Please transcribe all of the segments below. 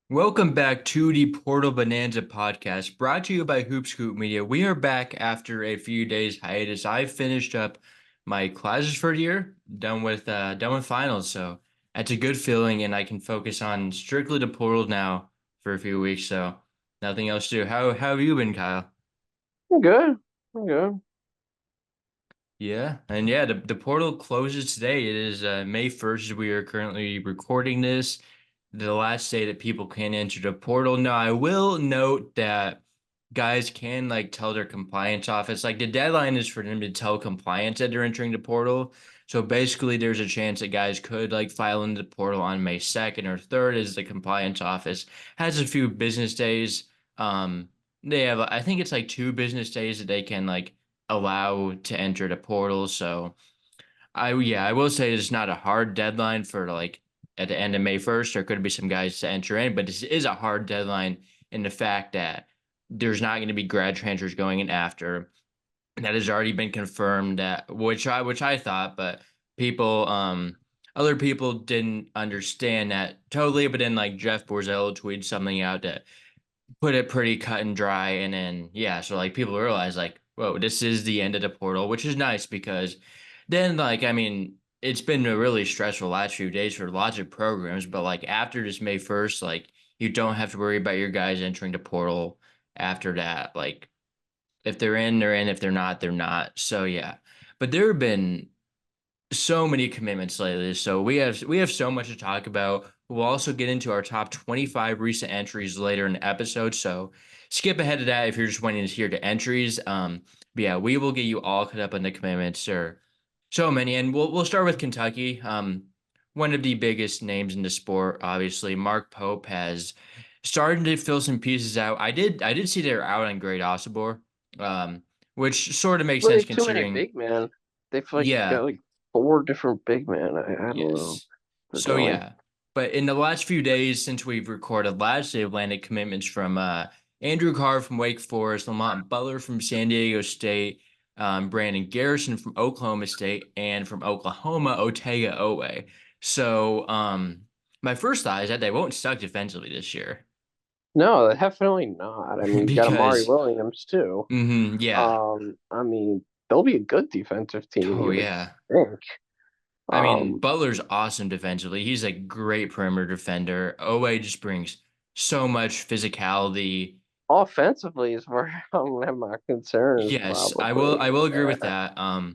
Welcome back to the Portal Bonanza podcast, brought to you by Hoop Scoop Media. We are back after a few days hiatus. I finished up my classes for the year, done with finals, so that's a good feeling, and I can focus on strictly the Portal now for a few weeks. So nothing else to do. How have you been, Kyle? I'm good. I'm good. Yeah, and yeah, the portal closes today. It is May 1st. We are currently recording this. The last day that people can enter the portal. Now, I will note that guys can like tell their compliance office, like the deadline is for them to tell compliance that they're entering the portal. So basically, there's a chance that guys could like file into the portal on May 2nd or 3rd, as the compliance office has a few business days. They have, I think it's like 2 business days that they can like allow to enter the portal. So I will say it's not a hard deadline for like at the end of May 1st. There could be some guys to enter in, but this is a hard deadline in the fact that there's not going to be grad transfers going in after. That has already been confirmed, that which I thought, but people other people didn't understand that totally. But then like Jeff Borzello tweeted something out that put it pretty cut and dry, and then yeah, so like people realize like, whoa, this is the end of the portal, which is nice because then like I mean it's been a really stressful last few days for lots of programs, but like after this May 1st, like you don't have to worry about your guys entering the portal after that. Like if they're in, they're in. If they're not, they're not. So yeah. But there have been so many commitments lately. So we have so much to talk about. We'll also get into our top 25 recent entries later in the episode. So skip ahead to that if you're just wanting to hear the entries. But yeah, we will get you all caught up on the commitments. Or so many, and we'll start with Kentucky. One of the biggest names in the sport, obviously. Mark Pope has started to fill some pieces out. I did see they're out on Great Osibor, um, which sort of makes Well, they sense have too many considering. big men. They've like Yeah. got like four different big men. I don't know Yes. what So they're doing. yeah, but in the last few days since we've recorded last, they've landed commitments from Andrew Carr from Wake Forest, Lamont Butler from San Diego State, Brandon Garrison from Oklahoma State, and from Oklahoma, Otega Owe. So my first thought is that they won't suck defensively this year No, definitely not. I mean, you got Amari because Williams too. yeah. I mean, they'll be a good defensive team, Oh you would yeah. think. I mean, Um, Butler's awesome defensively. He's a great perimeter defender. Owe just brings so much physicality. Offensively is where I have my concerns Yes, I will probably. I will agree with Yeah. that.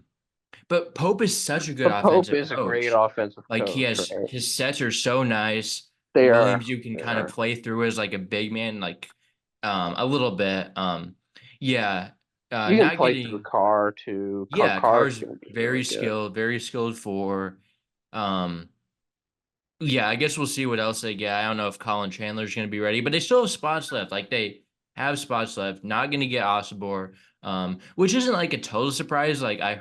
But Pope is such a good But Pope offensive is a great coach. offensive Like he coach, has right? his sets are so nice. They are. Williams, you can They kind of are. play through as like a big man, like a little bit. Yeah, You can not play through getting Carr too. yeah, Carr's Carr's gonna be really good. very skilled for um yeah, I guess we'll see what else they get. I don't know if Colin Chandler's going to be ready, but they still have spots left. Like they have spots left. Not going to get Osibor, which isn't like a total surprise. I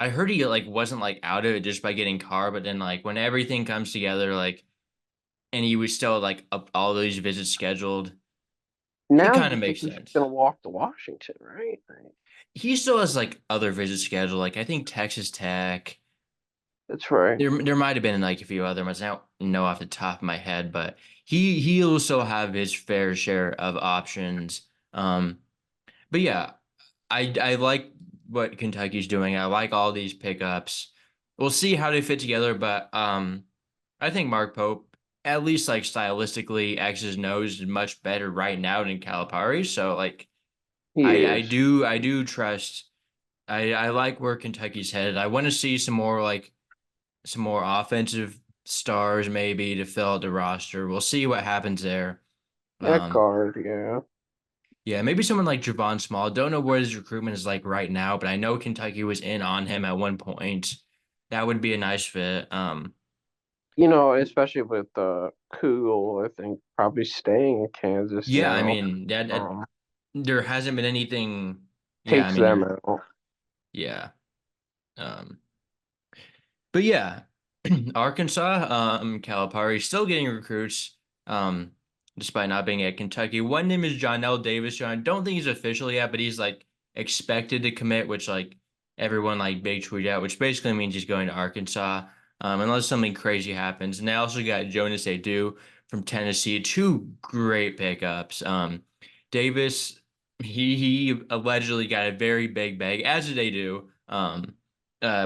heard he like wasn't like out of it just by getting Carr, but then like when everything comes together, like and he was still like up all these visits scheduled, it Now kind you of think makes he's sense. gonna walk to Washington, right? He still has like other visits scheduled. Like I think Texas Tech. That's right. There might have been like a few other ones. I don't know off the top of my head, but he'll still have his fair share of options. Um, but yeah, I like what Kentucky's doing. I like all these pickups. We'll see how they fit together, but I think Mark Pope, at least like stylistically, X's nose is much better right now than Calipari. So like He is. I do trust. I like where Kentucky's headed. I want to see some more offensive stars maybe to fill out the roster. We'll see what happens there. That Um, guard, yeah. yeah, maybe someone like Javon Small. Don't know what his recruitment is like right now, but I know Kentucky was in on him at one point. That would be a nice fit. Especially with Kugel, I think probably staying in Kansas Yeah, I now. mean that Um, there hasn't been anything. Yeah, I takes mean them you're out. yeah. Um, but yeah, Arkansas, Calipari still getting recruits, despite not being at Kentucky. One name is Jonell Davis. I don't think he's official yet, but he's like expected to commit, which like everyone like big tweet out, which basically means he's going to Arkansas, unless something crazy happens. And they also got Jonas Adu from Tennessee. Two great pickups. Davis, he allegedly got a very big bag, as they do,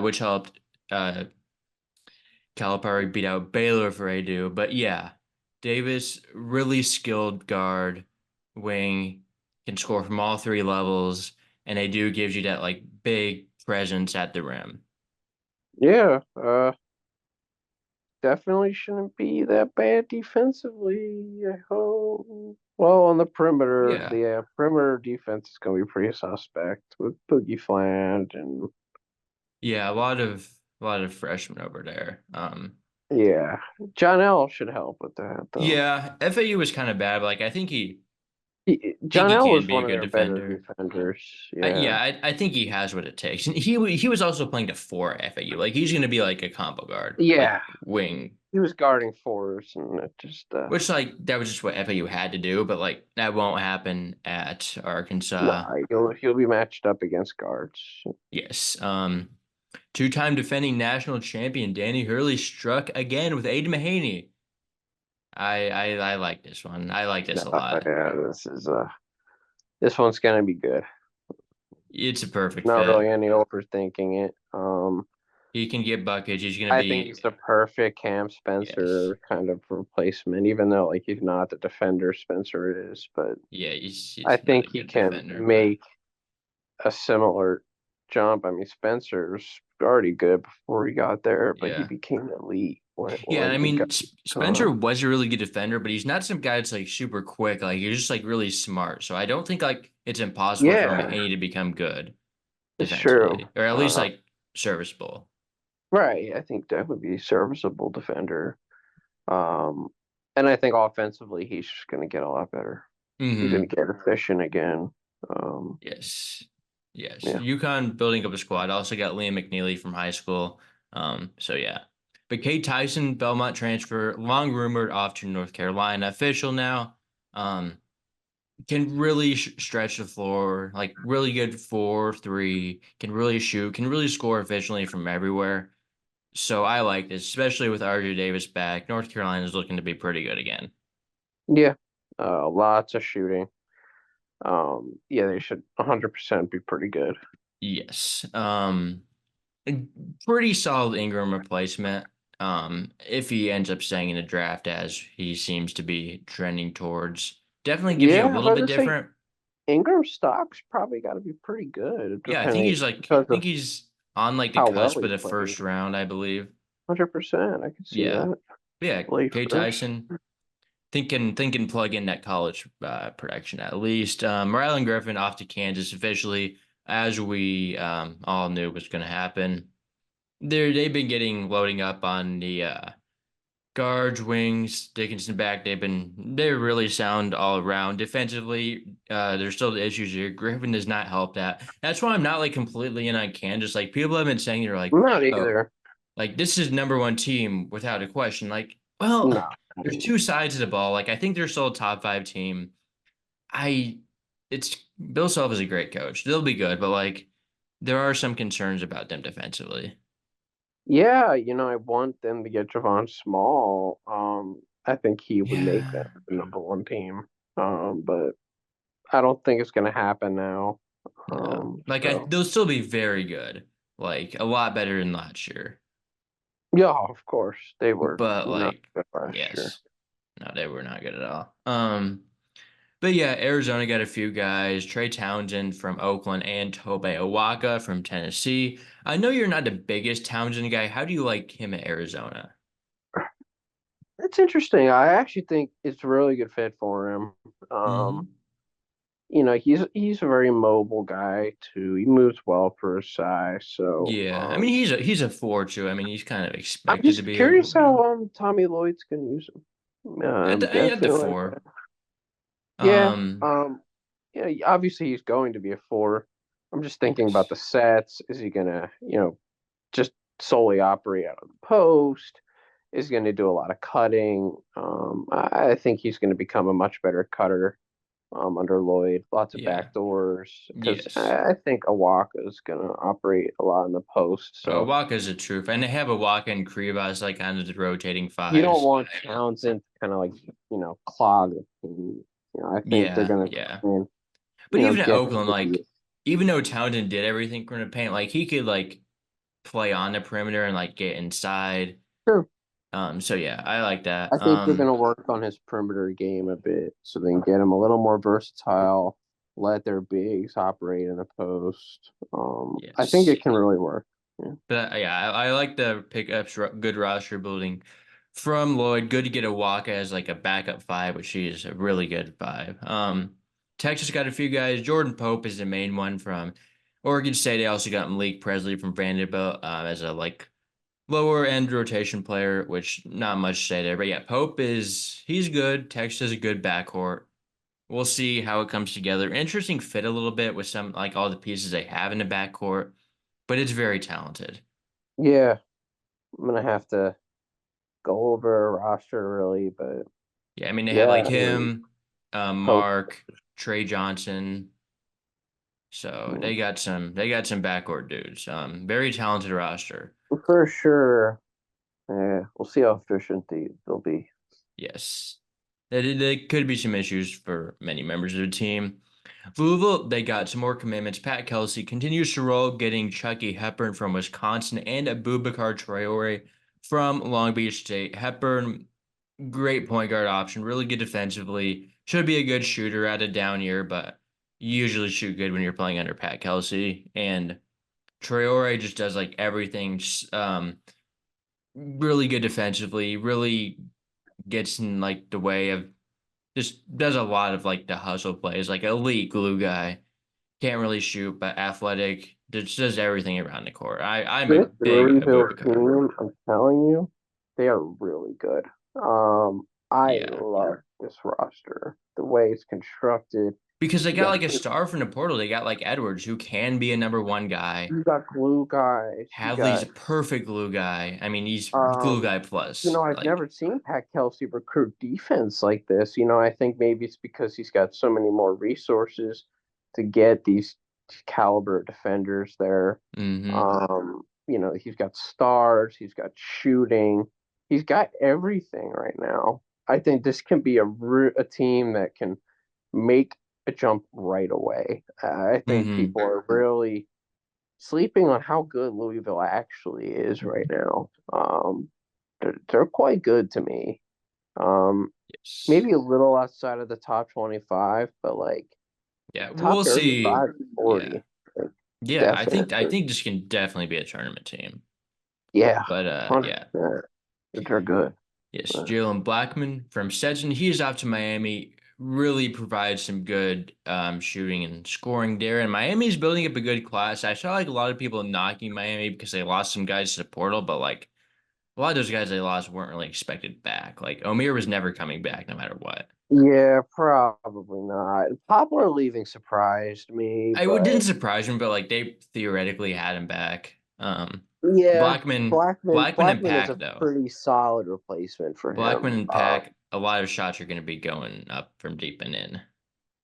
which helped uh, Calipari beat out Baylor for a do. But yeah, Davis, really skilled guard, wing, can score from all three levels, and they do gives you that like big presence at the rim. Yeah, definitely shouldn't be that bad defensively. I hope. Well, on the perimeter, Yeah. the perimeter defense is going to be pretty suspect with Boogie Fland and Yeah, a lot of freshmen over there. yeah, John L should help with that though. Yeah, FAU was kind of bad, but like I think John he L can was be a one of good their better defender. defenders. Yeah, Yeah, I think he has what it takes. And he was also playing to four at FAU. Like he's gonna be like a combo guard, like yeah, wing, he was guarding fours, and it just which like that was just what FAU had to do. But like that won't happen at nah, Arkansas. he'll be matched up against guards. Yes. Two-time defending national champion Danny Hurley struck again with Aiden Mahaney. I like this one. I like this Nah, a lot. yeah, this one's gonna be good. It's a perfect Not really fit. any overthinking it. He can get buckets. He's gonna I think be he's the perfect Cam yes. Spencer kind of replacement, even though like he's not the defender Spencer is, but Yeah, I he's not think a he good can defender, but make a similar jump. I mean, Spencer's already good before he got there, but he yeah. became elite Yeah, when I he got mean uh, Spencer was a really good defender, but he's not some guy that's like super quick. Like he's just like really smart. So I don't think like it's impossible for yeah, Mahaney to become good it's true. defensively, or at least like serviceable. Right. I think that would be a serviceable defender. Um, and I think offensively, he's just going to get a lot better. He's going Hmm. to get efficient again. Yes. Yes. Yeah. UConn building up a squad. Also got Liam McNeely from high school. So yeah. But Kate Tyson, Belmont transfer, long rumored off to North Carolina, official now. Um, can really stretch the floor, like really good 4-3, can really shoot, can really score efficiently from everywhere. So I like this, especially with RJ Davis back. North Carolina is looking to be pretty good again. Yeah. Lots of shooting. Yeah, they should 100% be pretty good. Yes. A pretty solid Ingram replacement. If he ends up staying in the draft as he seems to be trending towards, definitely gives you a Yeah, I little was bit going to say different. Ingram stock's probably got to be pretty good, Yeah, I think depending he's like, I because of think he's on like the how well cusp he of the plays. first round, I believe. 100%. I can see Yeah, that. yeah. Late Kate first. Tyson, thinking plug in that college production at least. Rylan Griffin off to Kansas officially, as we all knew was going to happen. They've been getting loading up on the guards, wings, Dickinson back. They're really sound all around. Defensively, there's still the issues here. Griffin does not help that. That's why I'm not like completely in on Kansas. Like people have been saying they're like, Not oh, either. like this is number one team without a question. Like, well, No. there's two sides of the ball. Like I think they're still a top five team. I it's Bill Self is a great coach. They'll be good, but like there are some concerns about them defensively. Yeah, I want them to get Javon Small. I think he would make Yeah. that the number one team. But I don't think it's gonna happen now. Yeah. Like So they'll still be very good. Like a lot better than last year. yeah, of course they were But not like, good last year. yes. No, they were not good at all. But yeah, Arizona got a few guys. Trey Townsend from Oakland and Tobe Awaka from Tennessee. I know you're not the biggest Townsend guy. How do you like him at Arizona? It's interesting. I actually think it's a really good fit for him. Um, Hmm. he's a very mobile guy too. He moves well for his size. So Yeah, I mean he's a four too. I mean he's kind of I'm expected to just be curious how Tommy Lloyd's gonna use him. at the Definitely. four. Yeah. Um, Yeah. Obviously, he's going to be a four. I'm just thinking about yes. the sets. Is he gonna, just solely operate out of the post? Is he going to do a lot of cutting? I think he's going to become a much better cutter under Lloyd, lots of Yeah. backdoors because Yes. I think Awaka is going to operate a lot in the post. So Waka's a truth, and they have a Waka and Krivas like kind of the rotating you don't fives. want Townsend to kind of like clog the team. I think they're Yeah, going to yeah. try and But even at get Oakland, him to be like even though Townsend did everything from the paint, like he could like play on the perimeter and like get inside. true. So yeah, I like I that. think they're going to work on his perimeter game a bit so they can get him a little more versatile, let their bigs operate in the post. I think Yes. it can really work. Yeah. But yeah, I like the pickups, good roster building from Lloyd. Good to get a Waka as like a backup five, which she is a really good five. Texas got a few guys. Jordan Pope is the main one from Oregon State. They also got Malik Presley from Vanderbilt as a like lower end rotation player, which not much to say there. But yeah, Pope is he's good. Texas is a good backcourt. We'll see how it comes together. Interesting fit a little bit with some like all the pieces they have in the backcourt, but it's very talented. Yeah, I'm going to have to go over a roster really, but Yeah, I mean they have yeah, like I mean, him, Pope Mark, Trey Johnson. So mm, they got some backcourt dudes. Very talented roster. for sure. Yeah, we'll see how efficient they'll be. Yes. There could be some issues for many members of the team. Louisville, they got some more commitments. Pat Kelsey continues to roll, getting Chucky Hepburn from Wisconsin and Abubakar Traore from Long Beach State. Hepburn, great point guard option, really good defensively. Should be a good shooter at a down year, but you usually shoot good when you're playing under Pat Kelsey. And Traore just does like everything. Really good defensively, really gets in like the way of just does a lot of like the hustle plays, like elite glue guy. Can't really shoot, but athletic. Just does everything around the court. I'm a This big Louisville Abubakar. team, I'm telling you, they are really good. I Yeah. love this roster, the way it's constructed. Because they You got got like a star from the portal. They got like Edwards, who can be a number one guy. you got glue guys. You Hadley's got a perfect glue guy. I mean, he's glue um guy plus. I've Like, never seen Pat Kelsey recruit defense like this. I think maybe it's because he's got so many more resources to get these caliber defenders there. mm-hmm, He's got stars, he's got shooting, he's got everything right now. I think this can be a team that can make a jump right away. I think mm-hmm. people are really sleeping on how good Louisville actually is right now. They're quite good to me. Um, Yes. Maybe a little outside of the top 25, but like Yeah, top we'll see. 35 to Yeah. 40, like, Yeah, I definitely. think this can definitely be a tournament team. Yeah, But yeah. 100%. They're good. Yes, Uh, Jalen Blackman from Stetson. He's off to Miami. Really provides some good shooting and scoring there. And Miami's building up a good class. I saw like a lot of people knocking Miami because they lost some guys to the portal, but like a lot of those guys they lost weren't really expected back. Like Omir was never coming back no matter what. Yeah, probably not. Poplar leaving surprised me, Didn't but surprise me, but like they theoretically had him back. yeah, Blackman, Blackman and Blackman is Pack a though. pretty solid replacement for Blackman him. and Pack, a lot of shots are going to be going up from deep and in.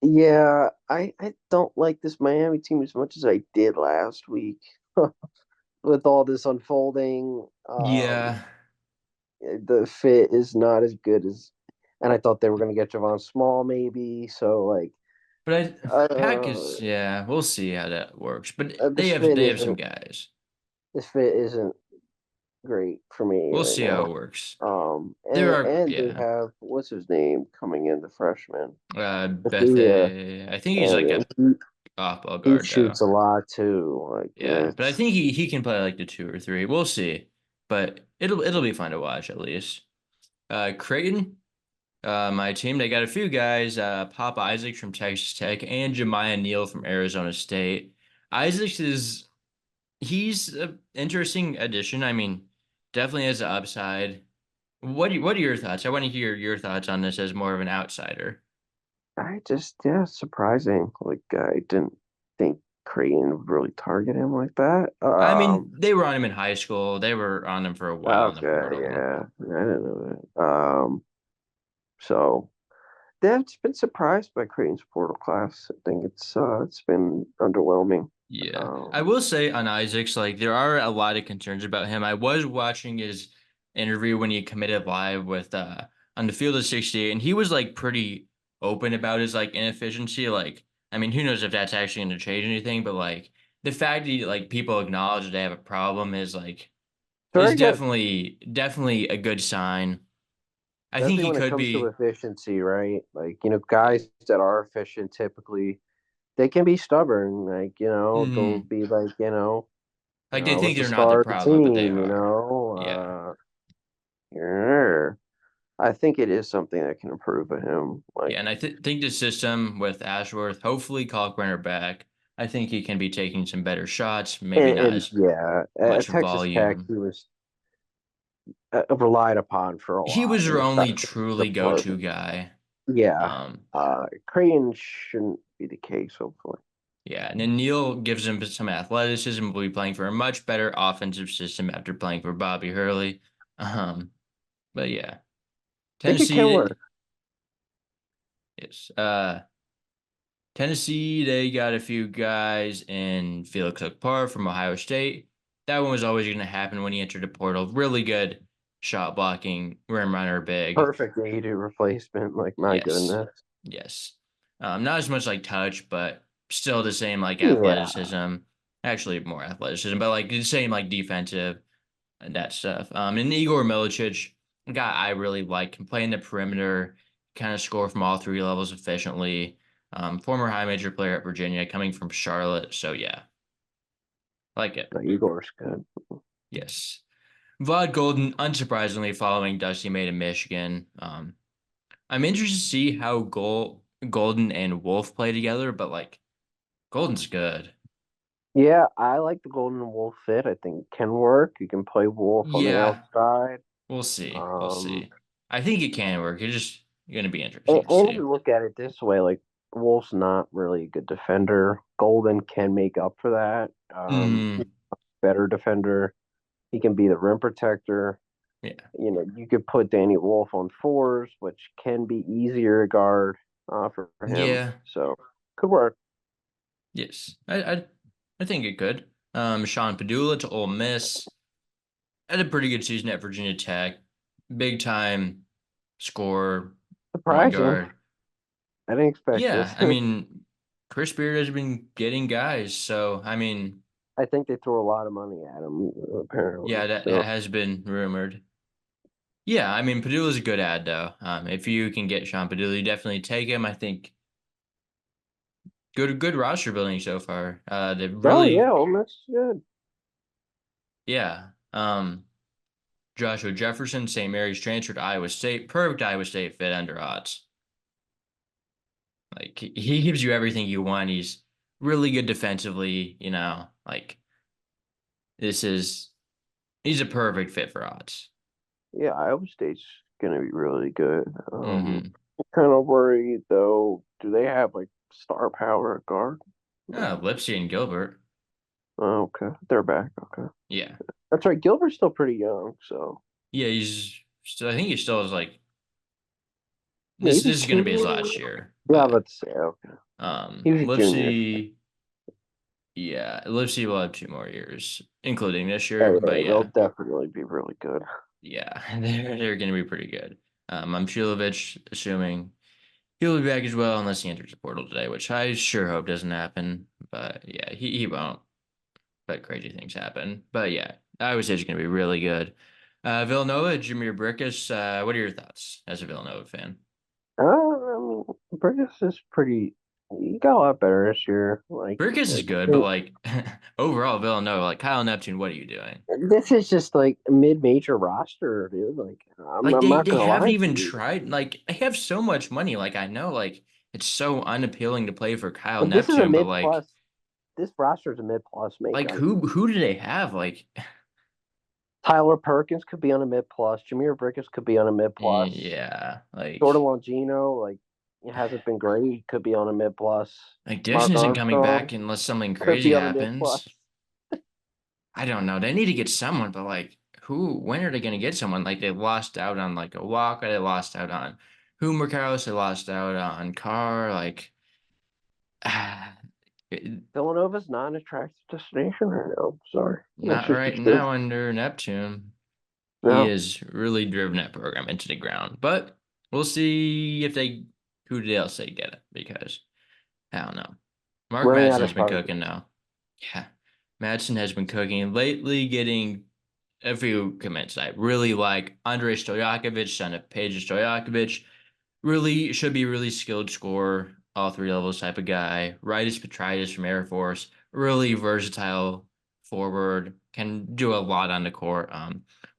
Yeah, I don't like this Miami team as much as I did last week with all this unfolding. Yeah, The fit is not as good as, and I thought they were going to get Javon Small maybe. So like, but Pack uh, is yeah. We'll see how that works. But this fit they have some isn't guys. this fit isn't great for me We'll right see how now. it works. There And are they yeah. have what's his name coming in, the freshman. Yeah, Bethe. I think he's like and a off ball he guard though. shoots a lot too. Like Yeah, but I it's think he can play like the two or three. We'll see. But it'll be fun to watch at least. Creighton. My team, they got a few guys, Pop Isaacs from Texas Tech and Jemiah Neal from Arizona State. Isaacs he's an interesting addition. I mean, definitely has an upside. What are your thoughts? I want to hear your thoughts on this as more of an outsider. I just yeah, surprising. Like I didn't think Creighton would really target him like that. I mean, they were on him in high school. They were on him for a while in the Okay, portal. yeah, I didn't know that. So I've been surprised by Creighton's portal class. I think it's been underwhelming. Yeah. I Um, will say on Isaacs, like there are a lot of concerns about him. I was watching his interview when he committed live with on the field of 68, and he was like pretty open about his like inefficiency. Like, I mean, who knows if that's actually gonna change anything, but like the fact that like people acknowledge they have a problem is Very good, definitely a good sign. I think especially he when it could comes to be. efficiency, right? Like, Yeah. guys that are efficient typically they can be stubborn. Like, they'll Mhm. be like, Like they I was think the they're not the star of the problem, but they team, are. Yeah. yeah. I think it is something that can improve with him. Yeah, Like, and I think the system with Ashworth, hopefully Kalkbrenner back, I think he can be taking some better shots, maybe not and as yeah, at much Texas Tech, volume. he was relied upon for a He lot, was and their it's only starting to truly deploy. go-to guy. Yeah, Um, Creighton shouldn't be the case, hopefully. yeah, and then Neal gives him some athleticism. Will be playing for a much better offensive system after playing for Bobby Hurley. Um, but yeah, I think it can Tennessee, work. yes. Tennessee, they got a few guys in Felix Par from Ohio State. That one was always going to happen when he entered the portal. Really good shot blocking, rim runner, big. Perfect A2 replacement. Like, my Yes, goodness. yes. Not as much like touch, but still the same like Yeah, athleticism. Actually, more athleticism, but like the same like defensive and that stuff. And Igor Milicic, a guy I really like, can play in the perimeter, kind of score from all three levels efficiently. Former high major player at Virginia, coming from Charlotte. So yeah, I like it. no, Igor's good. Yes. Vlad Golden, unsurprisingly, following Dusty May to Michigan. I'm interested to see how Golden and Wolf play together, but like Golden's good. Yeah, I like the Golden Wolf fit. I think it can work. You can play Wolf on the Yeah, outside. we'll see. We'll Um, see. I think it can work. It's just going to be and, interesting to and see. we look at it this way, like Wolf's not really a good defender. Golden can make up for that. Mm, Better defender. He can be the rim protector. yeah. You could put Danny Wolf on fours, which can be easier to guard for him. Yeah. So could work. Yes. I think it could. Sean Padula to Ole Miss had a pretty good season at Virginia Tech. Big time scorer, point Surprising. guard. I didn't expect this. Yeah, I mean, Chris Beard has been getting guys, so I mean, I think they threw a lot of money at him, apparently. yeah, that So has been rumored. Yeah, I mean, Padula's a good ad though. If you can get Sean Padula, you definitely take him. I think good roster building so far. They oh yeah, really, Ole Miss is good. yeah. Joshua Jefferson, St. Mary's transferred to Iowa State. Perfect Iowa State fit under odds. Like he gives you everything you want. He's really good defensively. Like this is he's a perfect fit for odds. Yeah, Iowa State's gonna be really good. Mm-hmm. Kind of worried though. Do they have like star power at guard? Oh, Lipsy and Gilbert. Oh, okay, they're back. Okay, Yeah, that's right. Gilbert's still pretty young, so yeah. He's still. I think he still is like this maybe is going to be his two. last year, Yeah, but let's say okay. He was a junior. Lipsy. Yeah, Lipsy will have 2 more years, including this year. Oh, But yeah, they'll yeah, definitely be really good. yeah, they're going to be pretty good. I'm Shilovich, assuming he'll be back as well, unless he enters the portal today, which I sure hope doesn't happen. But yeah, he won't. But crazy things happen. But yeah, I would say it's going to be really good. Villanova, Jameer Brickus. What are your thoughts as a Villanova fan? I mean, Burgess is pretty. He got a lot better this year. Brickus is good, but like overall, Villanova, like Kyle Neptune, what are you doing? This is just like a mid-major roster, dude. Like, I'm, Like I'm not they gonna haven't lie to even you. tried. Like they have so much money. Like I know, like it's so unappealing to play for Kyle But this is a Neptune, but mid like plus. This roster is a mid plus like makeup. who do they have? Like Tyler Perkins could be on a mid plus. Jameer Brickus could be on a mid plus. yeah, Jordan Longino, like, it hasn't been great. He could be on a mid plus. Dixon Mark isn't coming back Armstrong unless something could crazy be on a mid plus. happens. I don't know. They need to get someone, but like who when are they gonna get someone? Like they lost out on like a walk or they lost out on Hummerkaus, they lost out on Carr. Like, Villanova's not an attractive destination right now. Sorry, that's not just the right truth. now under Neptune. He No, has really driven that program into the ground. But we'll see if they who else they get it because I don't know. Mark running Madsen out has of been cooking targets. now. Yeah. Madsen has been cooking lately, getting a few commits I really like. Andrei Stojakovic, son of Paige Stojakovic, really should be really skilled scorer, all three levels type of guy. Rightus Petritus from Air Force, really versatile forward, can do a lot on the court.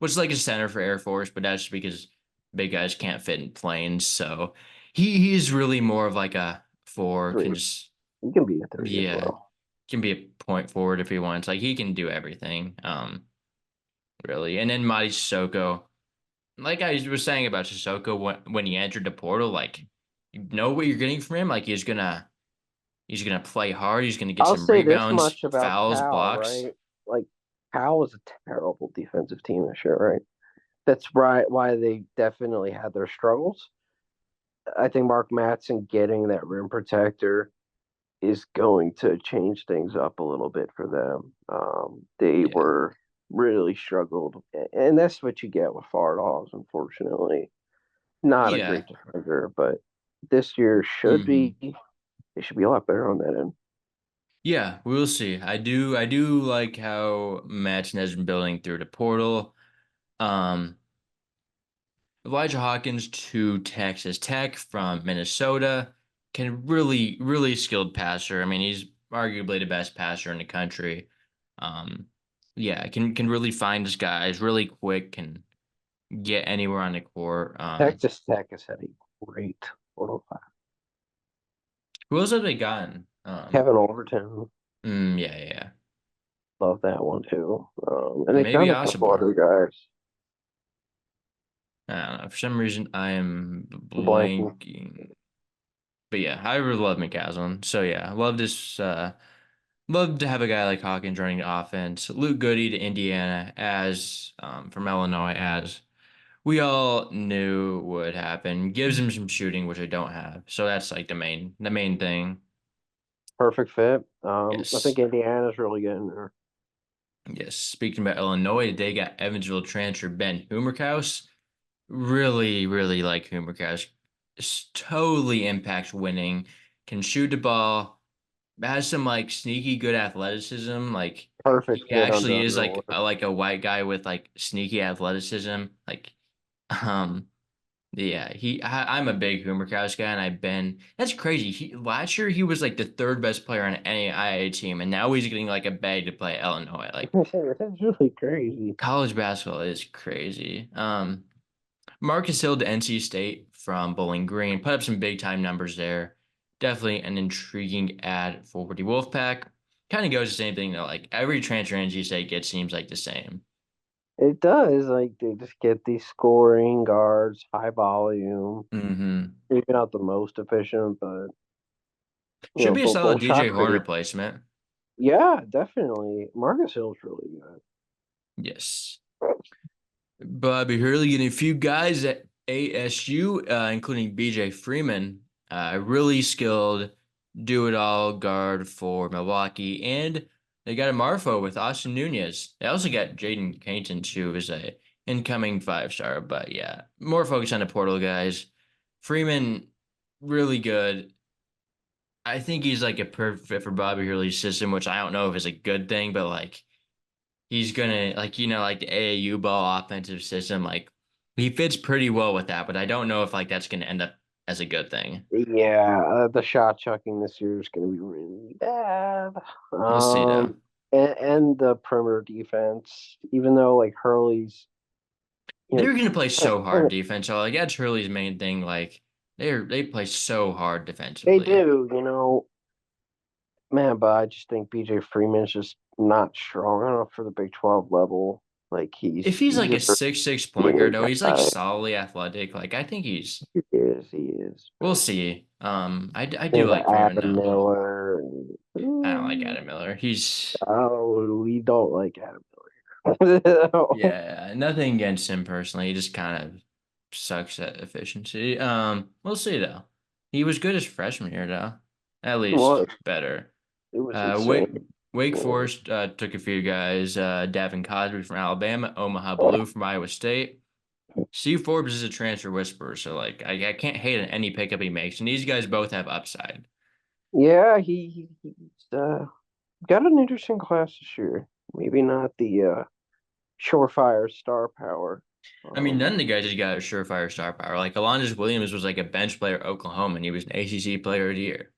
Was like a center for Air Force, but that's because big guys can't fit in planes. So he's really more of like a four, can Three. just You can be a three as yeah, well. can be a point forward if he wants. Like he can do everything. Really. And then Madi Sissoko, like I was saying about Sissoko when he entered the portal, like you know what you're getting from him. Like he's gonna play hard. He's gonna get I'll some say this rebounds, much about fouls, Cal, blocks. right? Like Cal was a terrible defensive team this year, right? That's right why they definitely had their struggles. I think Mark Matson getting that rim protector is going to change things up a little bit for them. They Yeah. were really struggled, and that's what you get with Fardals, unfortunately. Not a Yeah. great defender, but this year should Hmm. be they should be a lot better on that end. Yeah, we'll see. I do like how Madsen has been building through the portal. Um, Elijah Hawkins to Texas Tech from Minnesota can really skilled passer. I mean, he's arguably the best passer in the country. Um, yeah, can really find his guys really quick, can get anywhere on the court. Texas Tech has had a great total class. Who else have they gotten? Kevin Overton, Yeah, yeah, yeah. love that one too. And they've Maybe gotten a couple Osobor. other guys. I don't know. For some reason, I am Blanking. blanking. But yeah, I really love McCaslin. So yeah, I love this. Love to have a guy like Hawkins running the offense. Luke Goody to Indiana as from Illinois as we all knew would happen. Gives him some shooting, which I don't have. So that's like the main thing. Perfect fit. I think Yes. Indiana's really getting there. Yes. Speaking about Illinois, they got Evansville transfer Ben Humerkaus. Really like Humerkaus. Totally impacts winning. Can shoot the ball. Has some like sneaky good athleticism. Like Perfect he fit under actually is like Underwood. like a white guy with like sneaky athleticism. Like um yeah, I'm a big Hoomer Krause guy, and I've been that's crazy. He last year he was like the third best player on any IA team, and now he's getting like a bag to play Illinois. Like That's really crazy. college basketball is crazy. Marcus Hill to NC State from Bowling Green put up some big time numbers there. Definitely an intriguing ad for the Wolfpack. Kind of goes the same thing though. Like every transfer NC State gets seems like the same. It does. Like they just get these scoring guards, high volume. Hmm. Maybe not the most efficient, but Should be a solid both DJ shot Horn creators. replacement. Yeah, definitely. Marcus Hill's really good. Yes. Bobby Hurley getting a few guys at ASU, including BJ Freeman, really skilled, do it all guard for Milwaukee. And they got a Marfo with Austin Nunez. They also got Jaden Cainton, who is a incoming 5-star. But yeah, more focus on the portal guys. Freeman, really good. I think he's like a perfect fit for Bobby Hurley's system, which I don't know if is a good thing, but like he's gonna like like the AAU ball offensive system. Like he fits pretty well with that, but I don't know if like that's gonna end up as a good thing. Yeah, the shot chucking this year is going to be really bad. We'll see though. And the perimeter defense, even though like Hurley's, you know, They're gonna play kind so hard of, defense. So like that's Hurley's main thing. Like they play so hard they defensively. do, man, but I just think BJ Freeman's just not strong enough for the Big 12 level. Like If he's he's like a just a 6'6" point guard skinny though, he's like guy. solidly athletic. Like I think he's. He is. We'll But see. I do things like like Freeman Adam though. Miller. I don't like Adam Miller. He's Oh, we don't like Adam Miller. yeah, nothing against him personally. He just kind of sucks at efficiency. We'll see though. He was good his freshman year though. At It was least better. it was Wake insane. Wake Yeah. Forest took a few guys. Davin Cosby from Alabama, Omaha Blue from Iowa State. Steve Forbes is a transfer whisperer, so like I can't hate on any pickup he makes, and these guys both have upside. Yeah, he's got an interesting class this year. Maybe not the surefire star power. I mean, Um, none of the guys just got a surefire star power. Like Alonzo Williams was like a bench player at Oklahoma, and he was an ACC Player of the Year.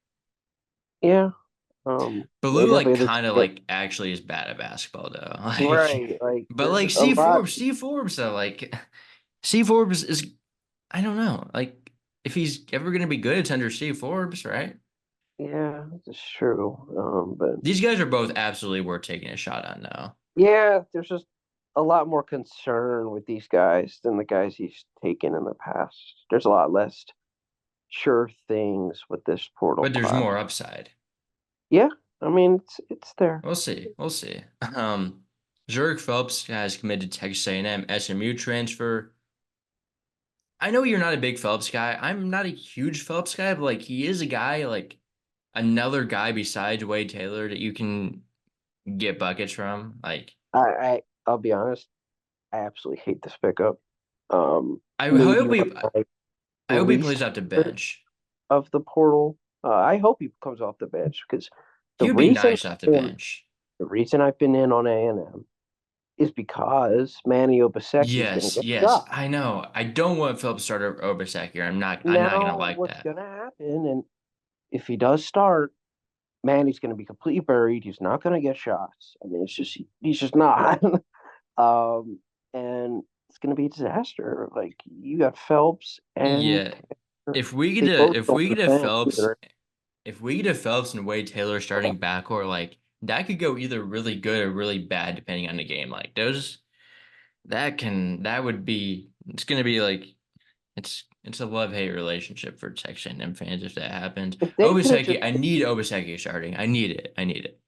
yeah, they Blue like definitely kind of get like actually is bad at basketball though. Like, right. Like but there's like a lot. Steve Forbes though, like Steve Forbes is I don't know. Like if he's ever gonna be good, it's under Steve Forbes, right? Yeah, it's true. But These guys are both absolutely worth taking a shot on now. yeah, there's just a lot more concern with these guys than the guys he's taken in the past. There's a lot less sure things with this portal But there's class. more upside. Yeah, I mean it's there. We'll see. We'll see. Zurich Phelps has committed to Texas A&M SMU transfer. I know you're not a big Phelps guy. I'm not a huge Phelps guy, but like he is a guy like another guy besides Wade Taylor that you can get buckets from. Like I'll be honest. I absolutely hate this pickup. I Maybe hope one he of my I hope he least plays off the favorite bench. of the portal. I hope he comes off the bench because the He would be reason nice off the bench. the reason I've been in on A&M is because Manny Obaseki is going to Yes, get yes, shot. I know. I don't want Phelps to start over Obaseki. I'm not gonna Now, like what's that. going to happen? And if he does start, Manny's going to be completely buried. He's not going to get shots. I mean, he's just not. And it's going to be a disaster. Like you got Phelps and Yeah. Taylor. If we get They a both if don't we get a defend Phelps either. if we get a Phelps and Wade Taylor starting backcourt, like that could go either really good or really bad depending on the game. Like those that would be it's gonna be like it's a love-hate relationship for Texas A&M fans if that happens. If they could have Obaseki, just I need Obaseki starting. I need it. I need it.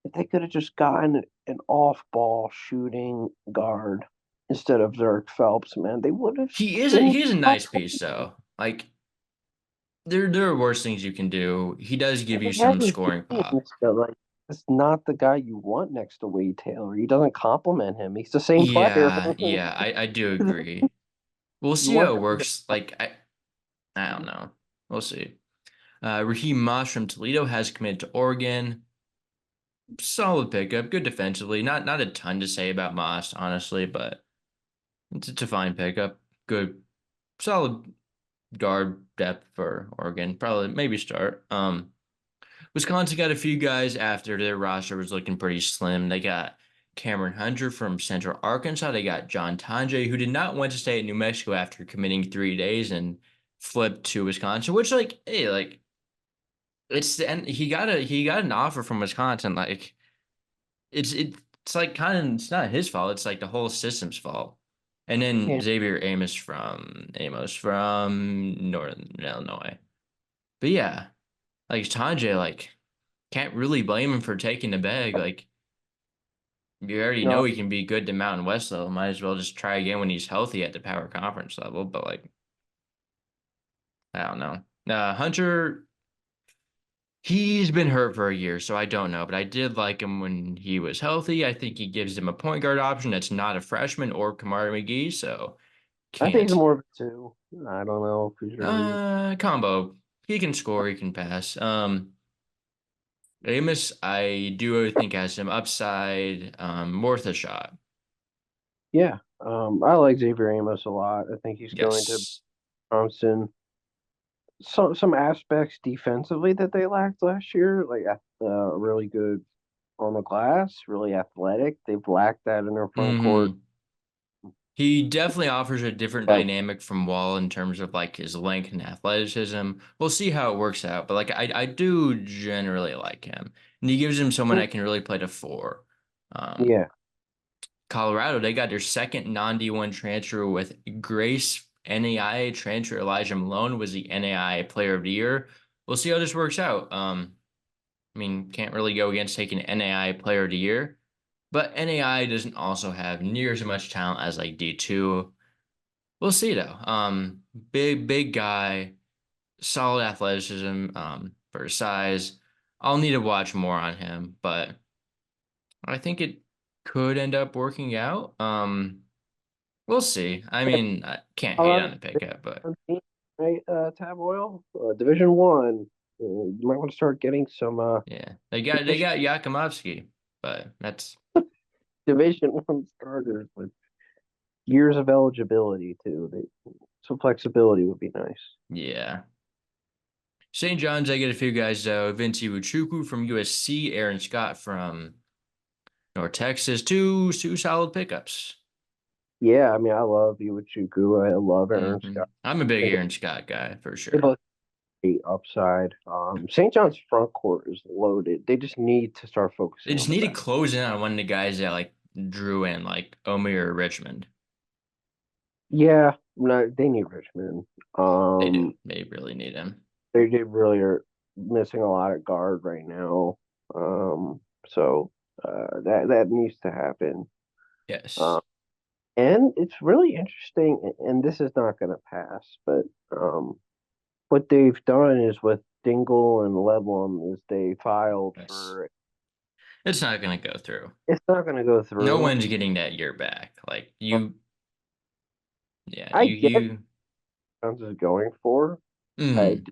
if they could have just gotten an off-ball shooting guard instead of Zerk Phelps, man, they would have He been is a top nice piece 20. though. Like there are worse things you can do. He does give you He has some his scoring pop. games, but like it's not the guy you want next to Wade Taylor. He doesn't compliment him. He's the same player. Yeah, I do agree. We'll You see want how it him to works. Like I don't know. We'll see. Raheem Moss from Toledo has committed to Oregon. Solid pickup, good defensively. Not a ton to say about Moss, honestly, but it's a fine pickup. Good, solid guard depth for Oregon. Probably maybe start. Wisconsin got a few guys after their roster was looking pretty slim. They got Cameron Hunter from Central Arkansas. They got John Tanjay, who did not want to stay at New Mexico after committing 3 days and flipped to Wisconsin, which like, hey, like and he got an offer from Wisconsin. Like it's like kind of it's not his fault. It's like the whole system's fault. And then yeah, Xavier Amos from Northern Illinois. But yeah, like Tanjay, like can't really blame him for taking the bag. Like you already no, know he can be good to Mountain West level. Might as well just try again when he's healthy at the power conference level. But like I don't know. Hunter, he's been hurt for a year, so I don't know. But I did like him when he was healthy. I think he gives him a point guard option that's not a freshman or Kamari McGee. So I think he's can't. more of a two. I don't know if he's really. Combo. He can score. He can pass. Amos, I do think has some upside. Worth a shot. Yeah, I like Xavier Amos a lot. I think he's going to Yes. Wisconsin. Some aspects defensively that they lacked last year, like really good on the glass, really athletic. They've lacked that in their front court. Hmm. He definitely offers a different But dynamic from Wall in terms of like his length and athleticism. We'll see how it works out, but like I do generally like him, and he gives him someone that can really play the four. Um, yeah, Colorado, they got their second non-D1 transfer with Grace NAIA transfer. Elijah Malone was the NAIA Player of the Year. We'll see how this works out. I mean, can't really go against taking NAIA Player of the Year. But NAI doesn't also have near as much talent as like D2. we'll see though. Big guy, solid athleticism, for his size. I'll need to watch more on him, but I think it could end up working out. We'll see. I mean, I can't How hate about on the pickup, but right, Tab Oil, Division One. You might want to start getting some yeah, they got Yakimovsky, but that's Division One starters with years of eligibility too. Some flexibility would be nice. yeah. St. John's, I get a few guys though. Vinci Wuchuku from USC, Aaron Scott from North Texas, two solid pickups. Yeah, I mean, I love Iwachuku. I love Aaron Scott. I'm a I big think Aaron Scott guy for they sure. both great upside. St. John's front court is loaded. They just need to start They focusing just on the need to back. close in on one of the guys that like drew in, like Omer or Richmond. Yeah, no, they need Richmond. They do. Um, They really need him. they really are missing a lot of guard right now. So that needs to happen. Yes. Um, and it's really interesting, and this is not going to pass, but what they've done is with Dingle and Leblum is they filed Yes. for It's not gonna go through. it's not going to go No through. one's getting that year back. Like you, yeah, I you get you. what Towns is going for. I, Mm,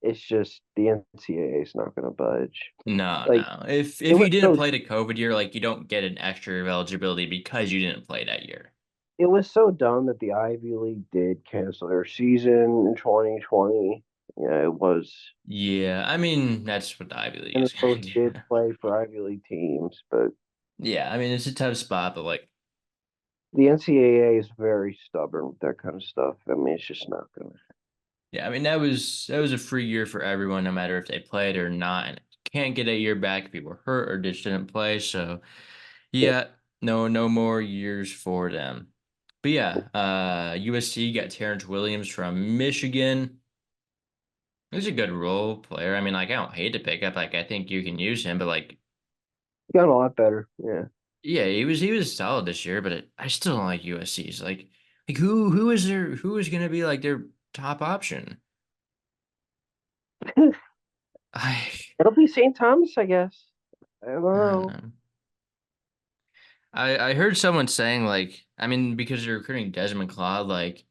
it's just the NCAA is not going to budge. no, Like no. If it if was you didn't so play the COVID year, like you don't get an extra year of eligibility because you didn't play that year. it was so dumb that the Ivy League did cancel their season in 2020. Yeah, it was. Yeah, I mean that's what the Ivy League And is those gonna do. did play for Ivy League teams, but Yeah, I mean it's a tough spot, but like, the NCAA is very stubborn with that kind of stuff. I mean, it's just not going to. yeah, I mean that was a free year for everyone, no matter if they played or not, and can't get a year back if people were hurt or just didn't play. So yeah, no more years for them. But yeah, USC got Terrence Williams from Michigan. He's a good role player. I mean, like I don't hate to pick up. Like I think you can use him, but like Got a lot better. Yeah. yeah, he was solid this year. But I still don't like USC's. Like who is gonna be like their top option? I It'll be St. Thomas, I guess. I don't I don't know. know. I heard someone saying like I mean because they're recruiting Desmond Claude like.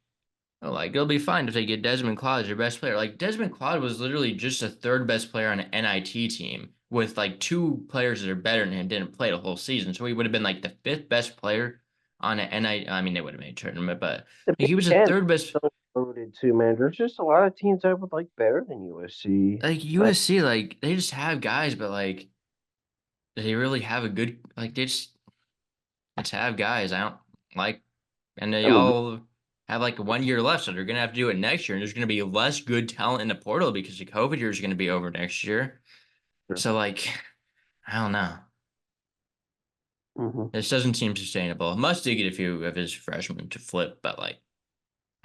Oh, like it'll be fine if they get Desmond Claude as your best player. Like Desmond Claude was literally just a third best player on an NIT team with like two players that are better than him didn't play the whole season. So he would have been like the fifth best player on an NIT. I mean, they would have made a tournament, but The like, Big he was a Ten third best. is so loaded too, man. There's just a lot of teams I would like better than USC. Like I, USC, like they just have guys, but like they really have a good like they just have guys. I don't like, and they I mean, all have like 1 year left, so they're gonna have to do it next year. And there's gonna be less good talent in the portal because the COVID year is gonna be over next year. So like, I don't know. hmm This doesn't seem sustainable. Must do get a few of his freshmen to flip, but like,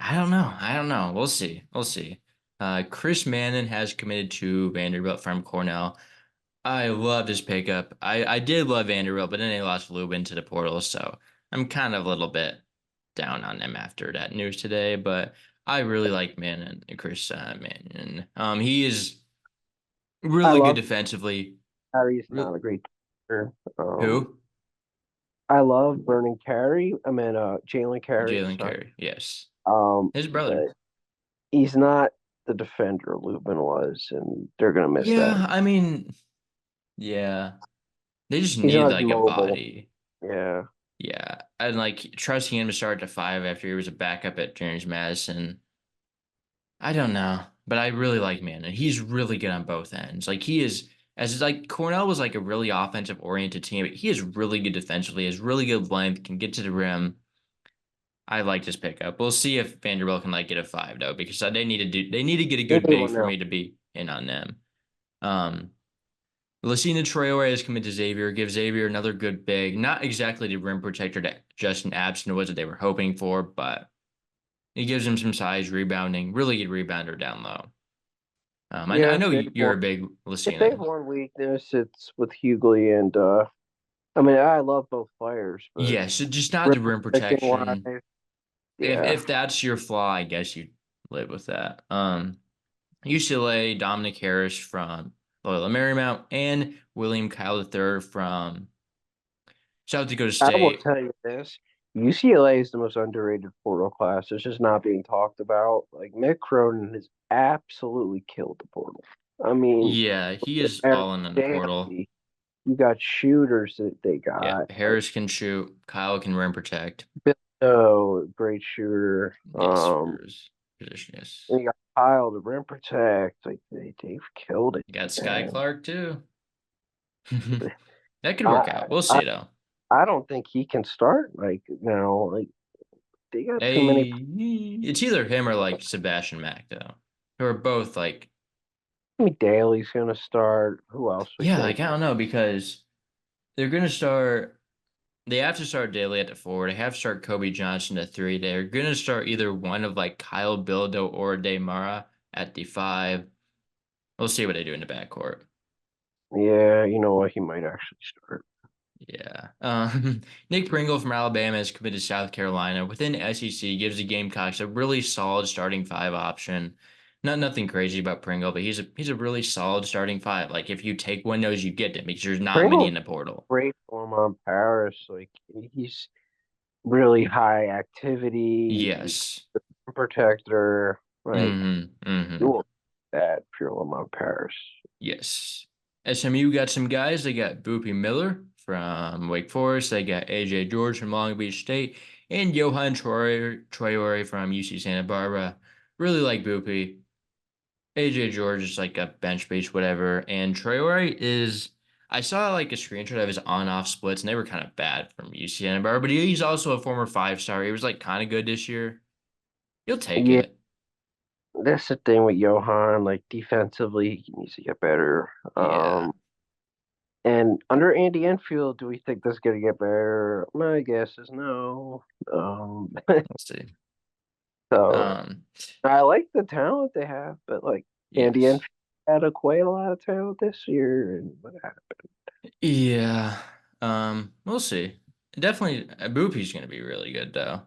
I don't know. I don't know. We'll see. We'll see. Chris Mannon has committed to Vanderbilt from Cornell. I loved his pickup. I did love Vanderbilt, but then they lost Lubin to the portal, so I'm kind of a little bit down on them after that news today. But I really like Mannon, Chris Mannon. He is I really good love defensively. Carey's Re- not a great player. Who? I love Vernon Carey. I mean, Jalen Carey. Jalen Sorry. Carey. Yes, his brother. But he's not the defender Lubin was, and they're gonna miss that. Yeah, I mean, yeah, they just He's need not as like a mobile. body. Yeah. Yeah, and like trusting him to start at 5 after he was a backup at James Madison. I don't know, but I really like Manning. He's really good on both ends. Like he is, as like Cornell was like a really offensive oriented team, but he is really good defensively, has really good length, can get to the rim. I like this pickup. We'll see if Vanderbilt can like get a 5 though, because they need to get a They good need big one for now. me to be in on them. Um, Lassina Traore has committed to Xavier, give Xavier another good big. Not exactly the rim protector that Justin Abston was that they were hoping for, but he gives him some size, rebounding, really good rebounder down low. I Yeah, know they you're won. a big If they have Lassina. one weakness, it's with Hughley and I mean, I love both players, but Yeah, so just not rim the rim protecting wise, protection. Yeah. if that's your flaw, I guess you live with that. UCLA, Dominic Harris from Loyola Marymount, and William Kyle III from South Dakota I will State. tell you this. UCLA is the most underrated portal class. It's just not being talked about. Like Mick Cronin has absolutely killed the portal. I mean, Yeah, he is Aaron all in the portal. Stanley, you got shooters that they Yeah, got. Like Harris can shoot. Kyle can rim protect. Bill, great shooter. Yes, for his position. Yes. And you got Kyle the rim protect. Like they've killed it, You got Sky man. Clark too. That could work I out. We'll I see though. I don't think he can start like now. Like they got too many. It's either him or like Sebastian Mack though, who are both like, I mean, Daly's gonna start. Who else we yeah, like think? I don't know because they're gonna start. They have to start Daly at the four. They have to start Kobe Johnson at three. They're gonna start either one of like Kyle Bildo or Demara at the five. We'll see what they do in the backcourt. Yeah, you know what? He might actually start. Yeah. Nick Pringle from Alabama is committed to South Carolina. Within SEC, gives the Gamecocks a really solid starting five option. Nothing crazy about Pringle, but he's a really solid starting five. Like if you take windows, you get them because there's not many Pringle's in the portal. great form on Paris. Like he's really high activity. He's Yes. a protector. Like Mm-hmm. you Mm-hmm. won't get that pure Lamont Paris. Yes. SMU got some guys. They got Boopy Miller from Wake Forest. They got AJ George from Long Beach State and Johan Troyori from UC Santa Barbara. Really like Boopy. AJ George is like a bench piece, whatever. And Traore is, I saw like a screenshot of his on-off splits, and they were kind of bad from UC Santa Barbara. But he's also a former five-star. He was like kind of good this year. You'll take Yeah, it. that's the thing with Johan. Like defensively, he needs to get better. Yeah, And under Andy Enfield, do we think this is gonna get better? My guess is no. Um, we'll see. so Um, I like the talent they have, but like Andy yes, Enfield had quite a lot of talent this year, and what happened? yeah. We'll see. Definitely, Boopy's gonna be really good though.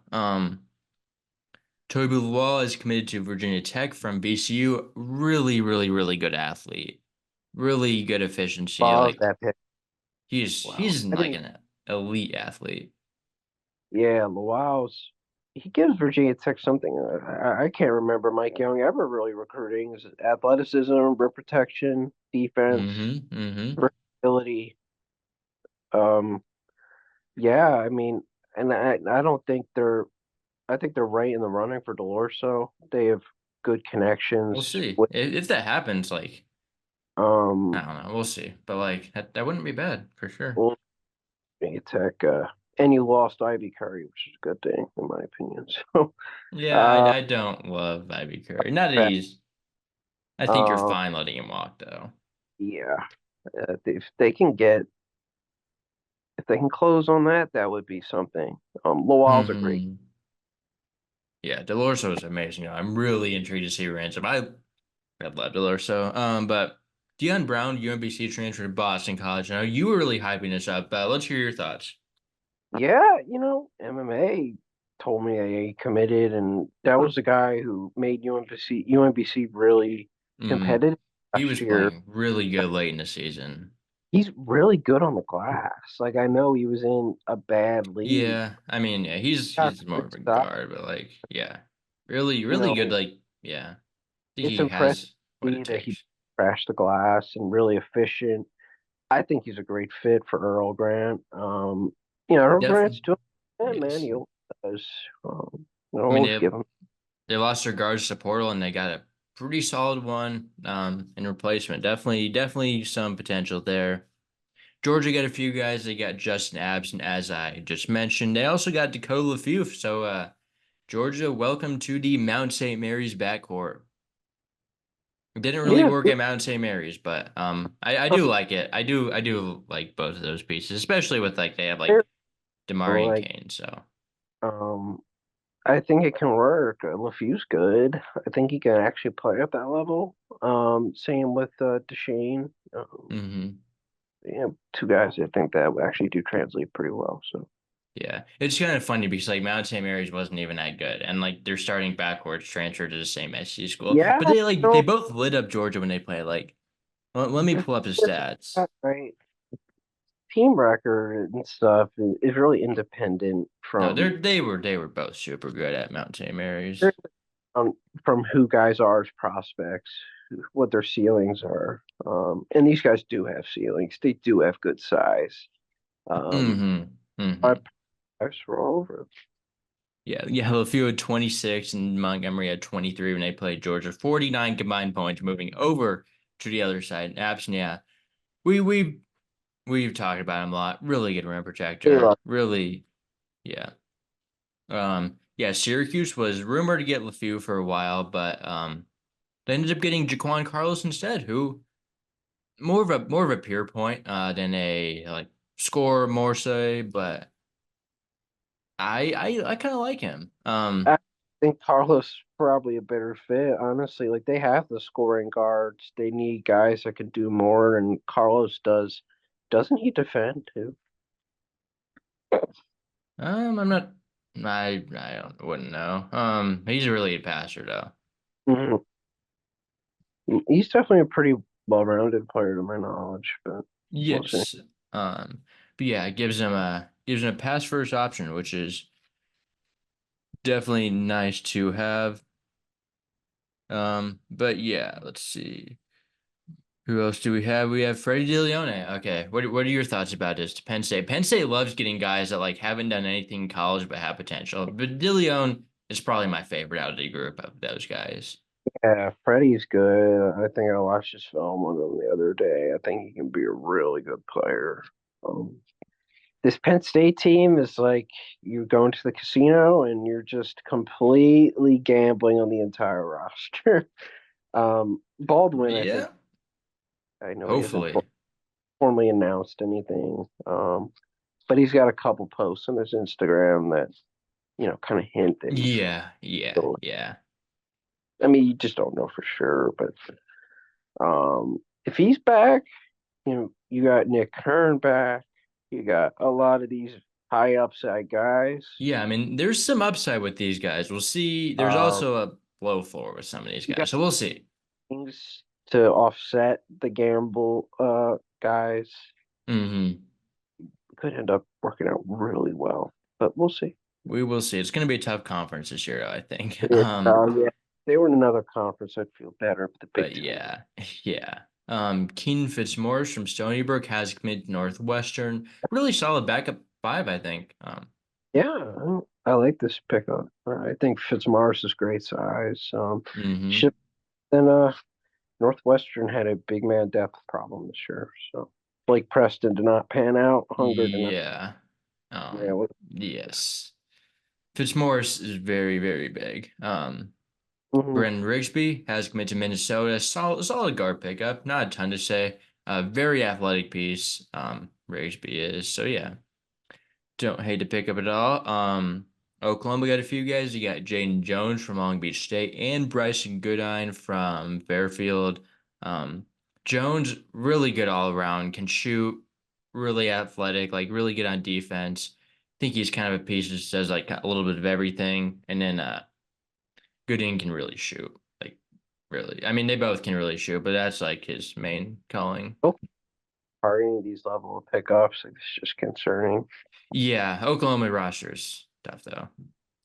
Toby Lawal is committed to Virginia Tech from VCU. Really, really, really good athlete. Really good efficiency. Love Like that pick. Wow, he's I like think an elite athlete. yeah, Luau's he gives Virginia Tech something. I can't remember Mike Young ever really recruiting. Is it athleticism, rim protection, defense, Mm-hmm. Mm-hmm. versatility. Um, yeah, I mean, and I don't think I think they're right in the running for Delorso. They have good We'll connections see. with If that happens, like I um don't know, we'll see. But like that wouldn't be bad for sure. well, Virginia Tech. And you lost Ivy Curry, which is a good thing in my opinion. So, Yeah, uh, I don't love Ivy Curry. Not that but, he's I think you're um, fine letting him walk though. yeah, if they can get if they can close on that, that would be something. Lowell's a great. Mm-hmm. Yeah, Delorso is amazing. I'm really intrigued to see who ends up. I love Delorso. But Deion Brown, UMBC transfer to Boston College. Now you were really hyping this up. Let's hear your thoughts. Yeah, MMA told me he committed, and that was the guy who made UMBC really Mm. competitive He was last year. playing really good late in the season. He's really good on the glass. Like I know he was in a bad league. Yeah, I mean, yeah, Got he's more good of a stuff. guard, but like, yeah, really, You really good. know, Like, yeah, I think it's he impressive has to what it see that he takes. crashed the glass and really efficient. I think he's a great fit for Earl Grant. Earl Grant's Definitely, doing it, man. yes. He always does. I mean, Always give him. they lost their guards to Portal, and they got a pretty solid one in replacement. Definitely some potential there. Georgia got a few guys. They got Justin Abson, as I just mentioned. They also got Dakota Lafew. So, Georgia, welcome to the Mount St. Mary's backcourt. It didn't really Yeah, work at Mount St. Mary's, but I do like it. I do like both of those pieces, especially with like they have they're like Damari and like Kane. So um I think it can work. LeFew's good. I think he can actually play at that level. Same with Deshane. hmm Two guys I think that would actually do translate pretty well. So Yeah, it's kind of funny because like Mount St. Mary's wasn't even that good, and like they're starting backwards, transferred to the same SC school, Yeah, but they no, both lit up Georgia when they play. Like, let me pull up his it's stats. not right. Team record and stuff is really independent No, from they were both super good at Mount St. Mary's. um, from who guys are as prospects, what their ceilings are. And these guys do have ceilings. They do have good size. Um, Mm-hmm. our Mm-hmm. price were all over. Yeah, yeah. LaFleur had 26 and Montgomery had 23 when they played Georgia. 49 combined points, moving over to the other side. Abs, yeah. We we we've talked about him a lot. Really good rim They protector. love Really, yeah. Yeah, Syracuse was rumored to get LaFleur for a while, but they ended up getting Jaquan Carlos instead, who more of a pure point than a like scorer more so, but I kind of like him. I think Carlos probably a better fit, honestly. Like they have the scoring guards. They need guys that can do more, and Carlos does. Doesn't he defend too? I'm not. I don't wouldn't know. He's a really good passer though. Mhm. He's definitely a pretty well-rounded player to my knowledge, but we'll see. Yes. But yeah, it gives him a pass first option, which is definitely nice to have. But yeah, let's see. Who else do we have? We have Freddie DeLeone. Okay, what are your thoughts about this? Penn State. Penn State loves getting guys that like haven't done anything in college but have potential. But DeLeone is probably my favorite out of the group of those guys. Yeah, Freddie's good. I think I watched his film on him the other day. I think he can be a really good player. Um, this Penn State team is like you're going to the casino and you're just completely gambling on the entire roster. Baldwin, Yeah, I know he hasn't hopefully. formally announced anything, but he's got a couple posts on his Instagram that kind of hint that he's. Yeah. I mean, you just don't know for sure, but if he's back, you got Nick Kern back. You got a lot of these high upside guys. Yeah, I mean, there's some upside with these guys. We'll see. There's Um, also a low floor with some of these you got guys, so we'll see. things to offset the gamble guys. Hmm. Could end up working out really well, but we'll see. We will see. It's going to be a tough conference this year, I think. Yeah, yeah. If they were in another conference, I'd feel better. But the Big But Ten, yeah, yeah. Keenan Fitzmaurice from Stony Brook has committed to Northwestern. Really solid backup five, I think. yeah, I like this pickup. I think Fitzmaurice is great size. Hmm. Should then Northwestern had a big man depth problem this year, so Blake Preston did not pan out. Hunger did not. Yeah. Yeah, what, Yes. Fitzmaurice is very, very big. mhm. Brendan Rigsby has committed to Minnesota. Solid guard pickup. Not a ton to say. Very athletic piece. Rigsby is. So yeah, don't hate to pick up at all. Oklahoma got a few guys. You got Jaden Jones from Long Beach State and Bryson Goodine from Fairfield. Um, Jones really good all around. Can shoot. Really athletic. Like really good on defense. I think he's kind of a piece that does like a little bit of everything. And then Gooding can really shoot. Like really. I mean, they both can really shoot, but that's like his main calling. Oh, partying these level of pickups, like, it's just concerning. Yeah, Oklahoma rosters tough though.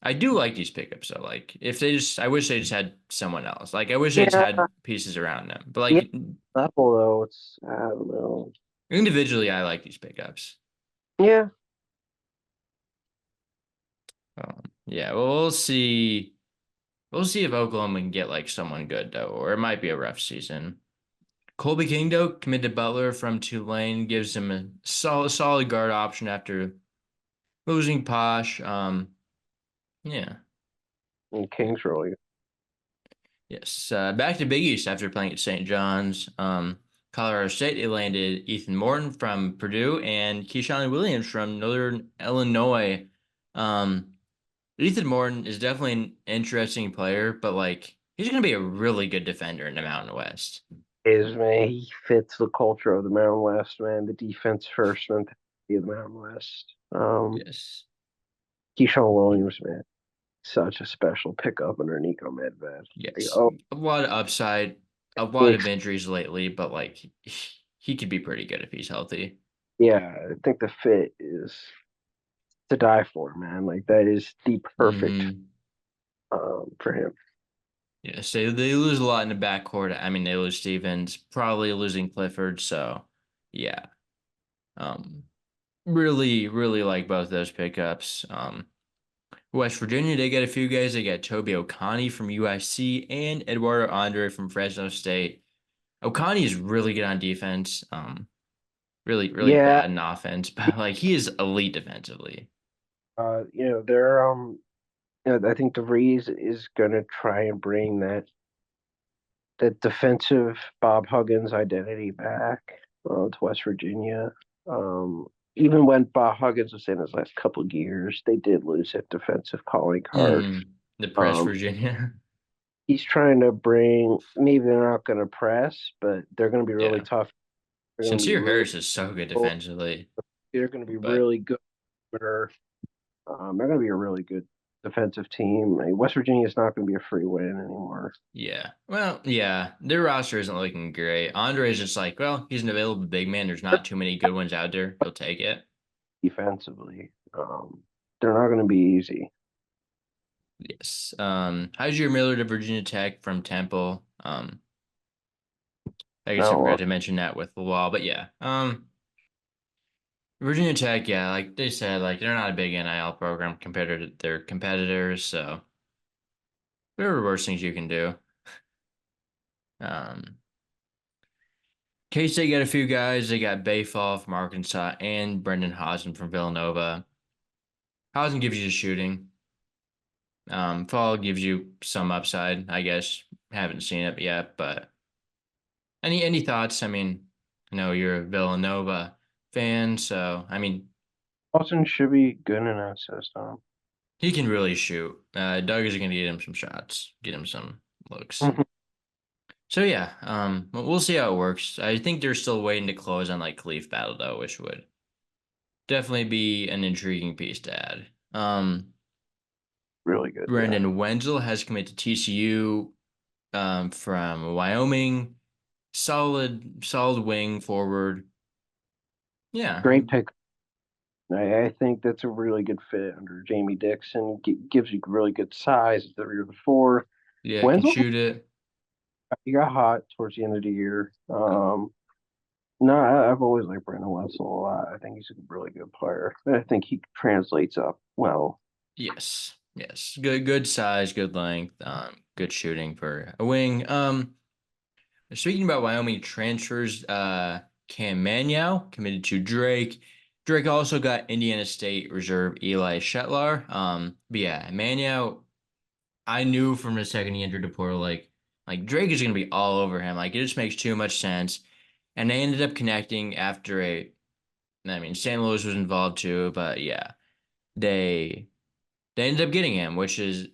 I do like these pickups though. Like if they just, I wish they just had someone else. Like I wish they just Yeah, had pieces around them. But yeah, like level though, it's I don't know. individually, I like these pickups. Yeah, Yeah, well, we'll see. We'll see if Oklahoma can get like someone good though, or it might be a rough season. Colby King though, committed Butler from Tulane, gives him a solid guard option after losing Posh. Yeah. and King's really Yes. Back to Big East after playing at St. John's. Colorado State, they landed Ethan Morton from Purdue and Keyshawn Williams from Northern Illinois. Um, Ethan Morton is definitely an interesting player, but like he's going to be a really good defender in the Mountain West. is, man. He fits the culture of the Mountain West, man. The defense first mentality of the Mountain West. Yes. Keyshawn Williams, man, such a special pickup under Nico Medved. Like, Yes, oh, a lot of upside, a lot of thanks. injuries lately, but like he could be pretty good if he's healthy. Yeah, I think the fit is to die for, man. Like that is the perfect Hmm. for him. Yes, they lose a lot in the backcourt. I mean, they lose Stevens, probably losing Clifford. So, yeah, um, really like both those pickups. West Virginia, they got a few guys. They got Toby Okani from UIC and Eduardo Andre from Fresno State. Okani is really good on defense. Really Yeah, bad in offense, but like he is elite defensively. they're I think DeVries is gonna try and bring that defensive Bob Huggins identity back to West Virginia. Um, Even when Bob Huggins was in his last couple of years, they did lose that defensive calling card. The press Um, Virginia. he's trying to bring. Maybe they're not going to press, but they're going to be really Yeah. tough. They're going to be Sincere really. Harris is so good defensively, They're going to be but really good. They're going to be a really good defensive team. I mean, West Virginia is not going to be a free win anymore yeah. Well, yeah, their roster isn't looking great. Andre is just like, well, he's an available big man. There's not too many good ones out there. He'll take it. defensively. They're not going to be easy. Yes. How's your Miller to Virginia Tech from Temple? I guess I Now, forgot to mention that with the law, but yeah. Virginia Tech, yeah, like they said, like they're not a big NIL program compared to their competitors, so there are worse things you can do. Um, K-State got a few guys. They got Bayfall from Arkansas and Brendan Hausen from Villanova. Hausen gives you the shooting. Fall gives you some upside, I guess. Haven't seen it yet, but any thoughts? I mean, I know you're a Villanova fan, so I mean, Boston should be good in that system. he can really shoot. Doug is gonna get him some shots, get him some looks. So yeah, we'll see how it works. I think they're still waiting to close on like Khalif Battle though, which would definitely be an intriguing piece to add. Really good, yeah. Brendan Wenzel has committed to TCU from Wyoming. Solid wing forward. Yeah, Great pick. I think that's a really good fit under Jamie Dixon. Gives you really good size at the rear of the four. yeah, can Wenzel, shoot it. he got hot towards the end of the year. No, I've always liked Brandon Wenzel a lot. I think he's a really good player. I think he translates up well. Yes. Good size, good length, good shooting for a wing. Speaking about Wyoming transfers, Cam Manyow committed to Drake. Drake also got Indiana State reserve Eli Shetlar. But yeah, Manyow, I knew from the second he entered the portal, like Drake is gonna be all over him. Like it just makes too much sense. And they ended up connecting after I mean, St. Louis was involved too, but yeah, they they ended up getting him, which is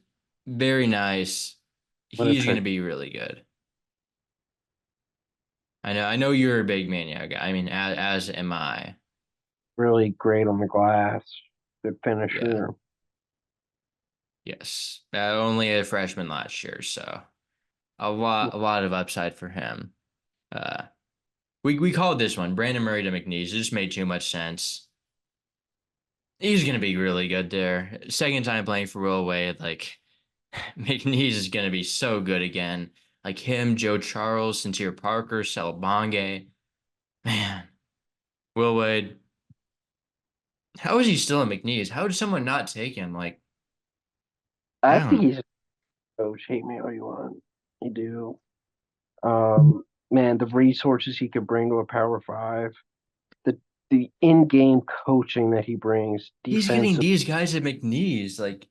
very nice. What a He's gonna pick. be really good. I know you're a big Manyow guy. I mean, as am I. Really great on the glass. Good Yeah. finisher. Yes. Only a freshman last year, so a lot of upside for him. Uh, we called this one Brandon Murray to McNeese. It just made too much sense. He's gonna be really good there. Second time playing for Will Wade, like McNeese is gonna be so good again. Like him, Joe Charles, Sincere Parker, Salabonge. Man, Will Wade. How is he still at McNeese? How did someone not take him? Like, I I don't think know. he's a coach. Hate me all you want. You do. Man, the resources he could bring to a Power Five, the in-game coaching that he brings, He's getting defensive. these guys at McNeese. Like,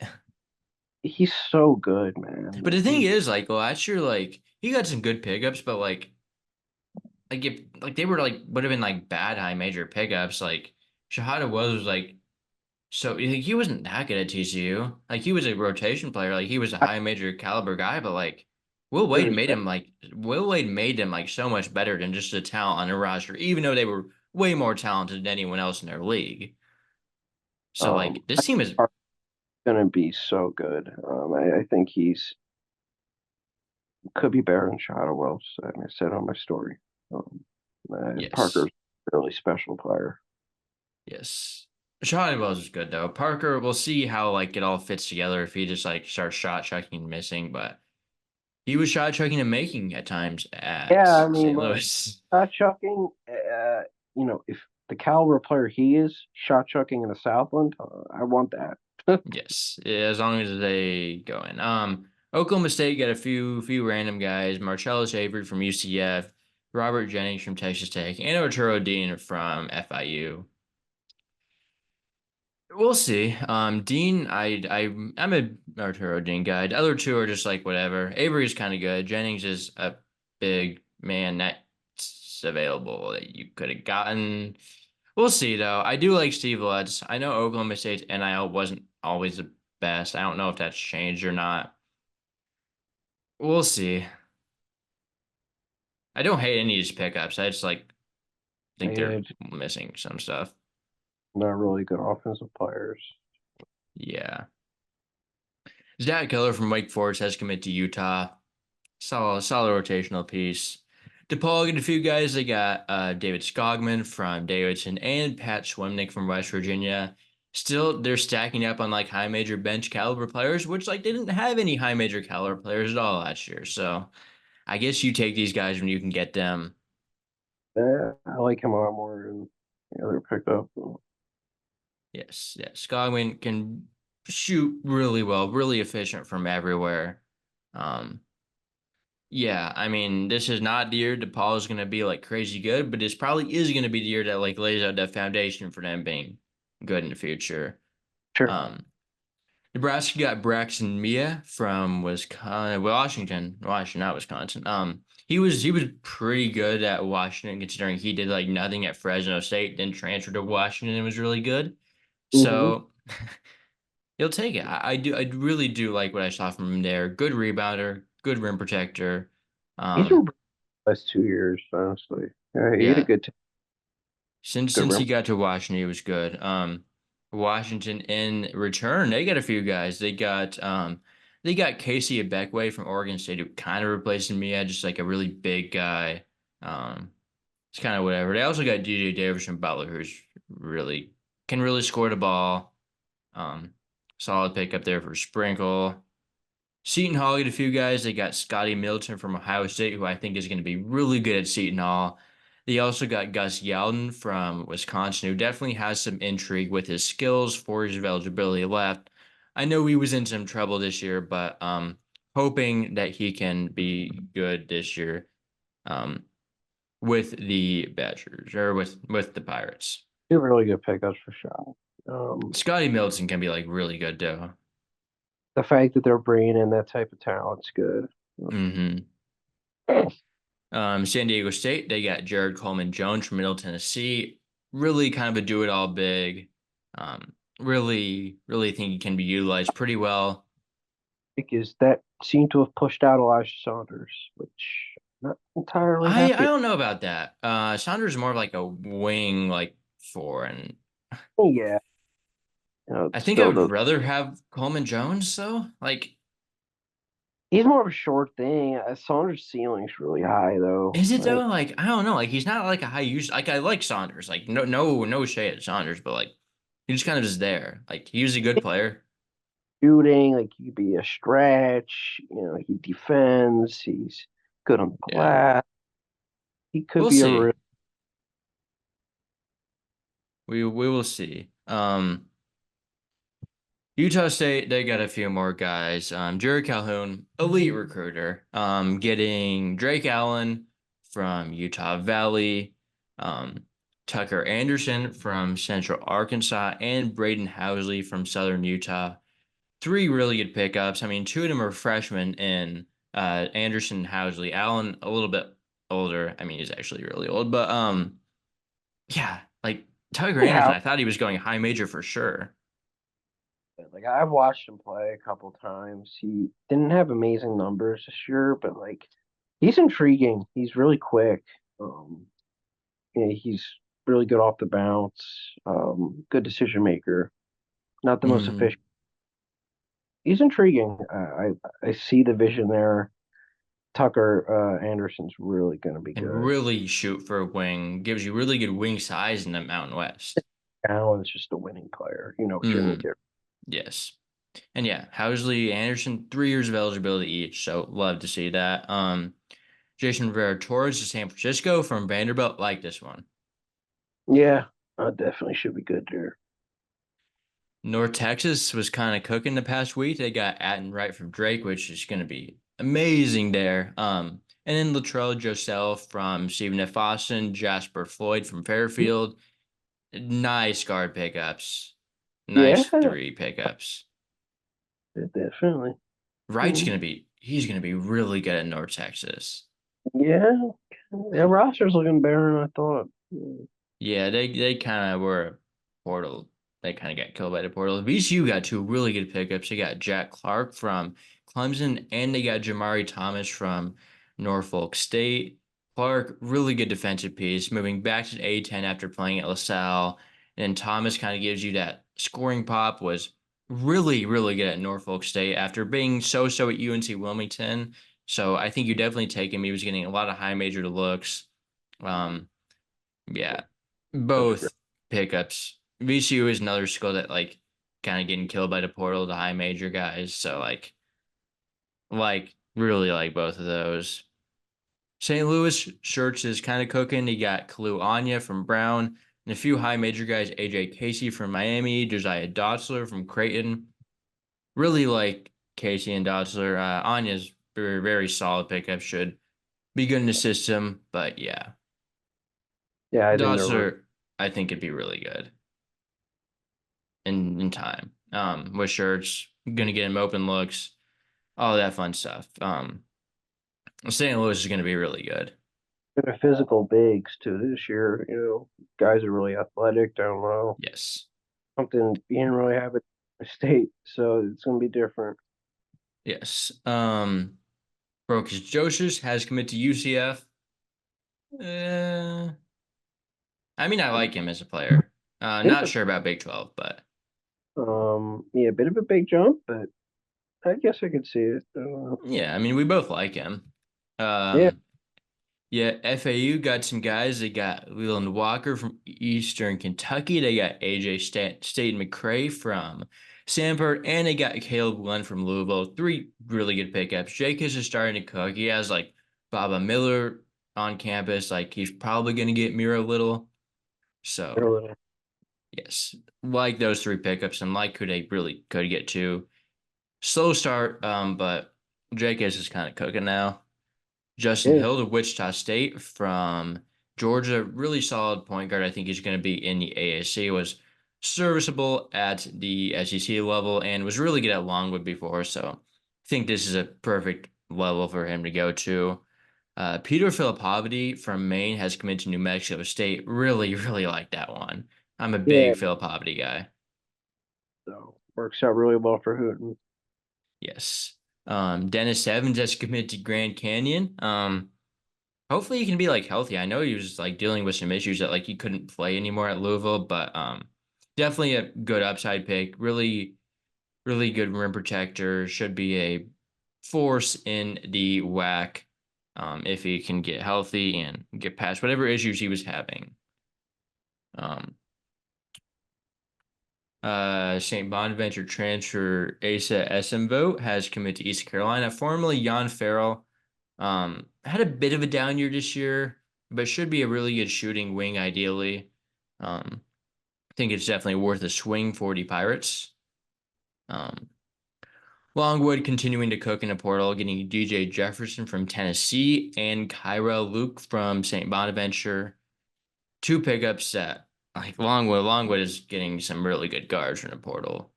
He's so good, man. but the Like thing he is, like last year, like he got some good pickups, but like if like they were like would have been like bad high major pickups. Like Shahada was like so like, he wasn't that good at TCU. Like he was a rotation player. Like he was a I high major caliber guy, but like understand. Will Wade made him like so much better than just a talent on a roster, even though they were way more talented than anyone else in their league. So like I this team is hard. gonna be so good. I think he's could be better than Shadow Wells. I said on my story. Um, Parker's Yes. a really special player. Yes. Shot Wells is good though. Parker, we'll see how like it all fits together if he just like starts shot chucking and missing, but he was shot chucking and making at times at Yeah, I mean, St. look, Louis. shot chucking. If the caliber player he is, shot chucking in the Southland, I want that. Yes, as long as they go in. Oklahoma State got a few random guys: Marcellus Avery from UCF, Robert Jennings from Texas Tech, and Arturo Dean from FIU. We'll see. Dean, I'm a Arturo Dean guy. The other two are just like whatever. Avery's kind of good. Jennings is a big man that's available that you could have gotten. We'll see though. I do like Steve Lutz. I know Oklahoma State's NIL wasn't always the best. I don't know if that's changed or not. We'll see. I don't hate any of these pickups. I just like think they're Yeah, missing some stuff. not really good offensive players. Yeah. Zach Keller from Wake Forest has committed to Utah. Solid rotational piece. DePaul get a few guys. They got David Skogman from Davidson and Pat Swimnick from West Virginia. Still, they're stacking up on like high major bench caliber players, which like they didn't have any high major caliber players at all last year. So I guess you take these guys when you can get them. I like him a lot more than the other pickup. Yes, yes. Skogman can shoot really well, really efficient from everywhere. Um, Yeah, I mean, this is not the year DePaul is going to be like crazy good, but this probably is going to be the year that like lays out that foundation for them being good in the future. Sure. Um, Nebraska got Braxton Mia from Wisconsin, Washington, not Wisconsin. He was pretty good at Washington considering he did like nothing at Fresno State, then transferred to Washington and was really good. Mm-hmm. So he'll take it. I really do like what I saw from him there. Good rebounder, good rim protector. He's Um, been last 2 years, honestly. He had a yeah, good, since good since he rim. got to Washington, he was good. Washington in return, they got a few guys. They got Casey Abekwe from Oregon State, who kind of replacing Mia, just like a really big guy. Um, it's kind of whatever. They also got DJ Davis from Butler, who's really can really score the ball. Um, Solid pickup there for Sprinkle. Seton Hall get a few guys. They got Scotty Middleton from Ohio State, who I think is going to be really good at Seton Hall. They also got Gus Yalden from Wisconsin, who definitely has some intrigue with his skills, 4 years of eligibility left. I know he was in some trouble this year, but hoping that he can be good this year with the Badgers or with the Pirates. Two really good pickups for sure. Um, Scotty Middleton can be like really good too. the fact that they're bringing in that type of talent's good. Hmm. San Diego State, they got Jared Coleman Jones from Middle Tennessee. Really kind of a do it all big. Really think he can be utilized pretty well. Because that seemed to have pushed out Elijah Saunders, which I'm not entirely I happy. don't know about that. Saunders is more of like a wing, like four, and Yeah, I think I still would the rather have Coleman Jones though. Like, he's more of a short thing. Saunders' ceiling's really high though. is it Like though? Like, I don't know. Like, he's not like a high use. Like, I like Saunders. Like, no shade at Saunders, but like, he just kind of is there. Like, he was a good player. shooting, like he could be a stretch. He defends. He's good on the Yeah, glass. He could we'll be a real. see. We will see. Utah State, they got a few more guys. Jerry Calhoun, elite recruiter. Getting Drake Allen from Utah Valley, um, Tucker Anderson from Central Arkansas, and Braden Housley from Southern Utah. Three really good pickups. I mean, two of them are freshmen in Anderson and Housley. Allen a little bit older. I mean, he's actually really old, but yeah, like Tucker Anderson, How I thought he was going high major for sure. like I've watched him play a couple times. He didn't have amazing numbers this year, but like he's intriguing. He's really quick. Um, he's really good off the bounce. Good decision maker. Not the most Mm, efficient. he's intriguing. I see the vision there. Tucker Anderson's really going to be and good. really shoot for a wing. Gives you really good wing size in the Mountain West. Allen's just a winning player. You know what you're going to Mm, get. yes. And yeah, Housley, Anderson, 3 years of eligibility each. So love to see that. Jason Rivera Torres to San Francisco from Vanderbilt. Like this one. Yeah, definitely should be good there. North Texas was kind of cooking the past week. They got Atten Wright from Drake, which is going to be amazing there. And then Latrell Josell from Stephen F. Austin, Jasper Floyd from Fairfield. Nice guard pickups. Yeah, Nice 3 pickups. definitely. Wright's Mhm. going to be, he's going to be really good at North Texas. Yeah, their roster's looking better than I thought. Mm. Yeah, they kind of were a portal. They kind of got killed by the portal. VCU got 2 really good pickups. They got Jack Clark from Clemson, and they got Jamari Thomas from Norfolk State. Clark, really good defensive piece, moving back to the A10 after playing at LaSalle. And Thomas kind of gives you that scoring pop, was really, really good at Norfolk State after being so-so at UNC Wilmington. So I think you definitely take him. He was getting a lot of high major looks. Um, yeah, That's great. both pickups. VCU is another school that like kind of getting killed by the portal, the high major guys. So like really like both of those. St. Louis Shirts is kind of cooking. You got Kalu Anya from Brown and a few high major guys. AJ Casey from Miami, Josiah Dotzler from Creighton. Really like Casey and Dotzler. Anya's very very solid pickup. Should be good in the system, but yeah, Yeah, I think they're Dotzler I think it'd be really good in time. With shirts, gonna get him open looks, all that fun stuff. St. Louis is gonna be really good. they're physical bigs too this year. You know, guys are really athletic. I don't know Yes, something you didn't really have at state, so it's gonna be different. yes. Brocas Joseph has committed to UCF. Uh, I mean, I like him as a player. Bit Not of sure about Big 12, but yeah, a bit of a big jump, but I guess I could see it. yeah, I mean, we both like him. Yeah, Um, Yeah, FAU got some guys. They got Leland Walker from Eastern Kentucky. They got AJ Staten McCray from Sanford, and they got Caleb Glenn from Louisville. 3 really good pickups. Jacobs is starting to cook. He has like Baba Miller on campus. Like he's probably going to get Mira Little. they're a So little. yes, like those 3 pickups, and like who they really could get to. Slow start, but Jacobs is kind of cooking now. Justin Yeah, Hill to Wichita State from Georgia. Really solid point guard. I think he's going to be in the AAC. Was serviceable at the SEC level and was really good at Longwood before. So I think this is a perfect level for him to go to. Peter Filippovity from Maine has committed to New Mexico State. Really, really like that one. I'm a yeah. big Filippovity guy. So works out really well for Hooten. Yes. Dennis Evans has committed to Grand Canyon. Hopefully he can be like healthy. I know he was like dealing with some issues that like he couldn't play anymore at Louisville, but definitely a good upside pick. Really, really good rim protector. Should be a force in the WAC if he can get healthy and get past whatever issues he was having. Um, St. Bonaventure transfer Asa Esenvogt has committed to East Carolina. Formerly Jan Farrell, had a bit of a down year this year, but should be a really good shooting wing ideally. I think it's definitely worth a swing for the Pirates. Um, Longwood continuing to cook in the portal, getting DJ Jefferson from Tennessee and Kyra Luke from St. Bonaventure. 2 pickups that like Longwood is getting some really good guards from the portal.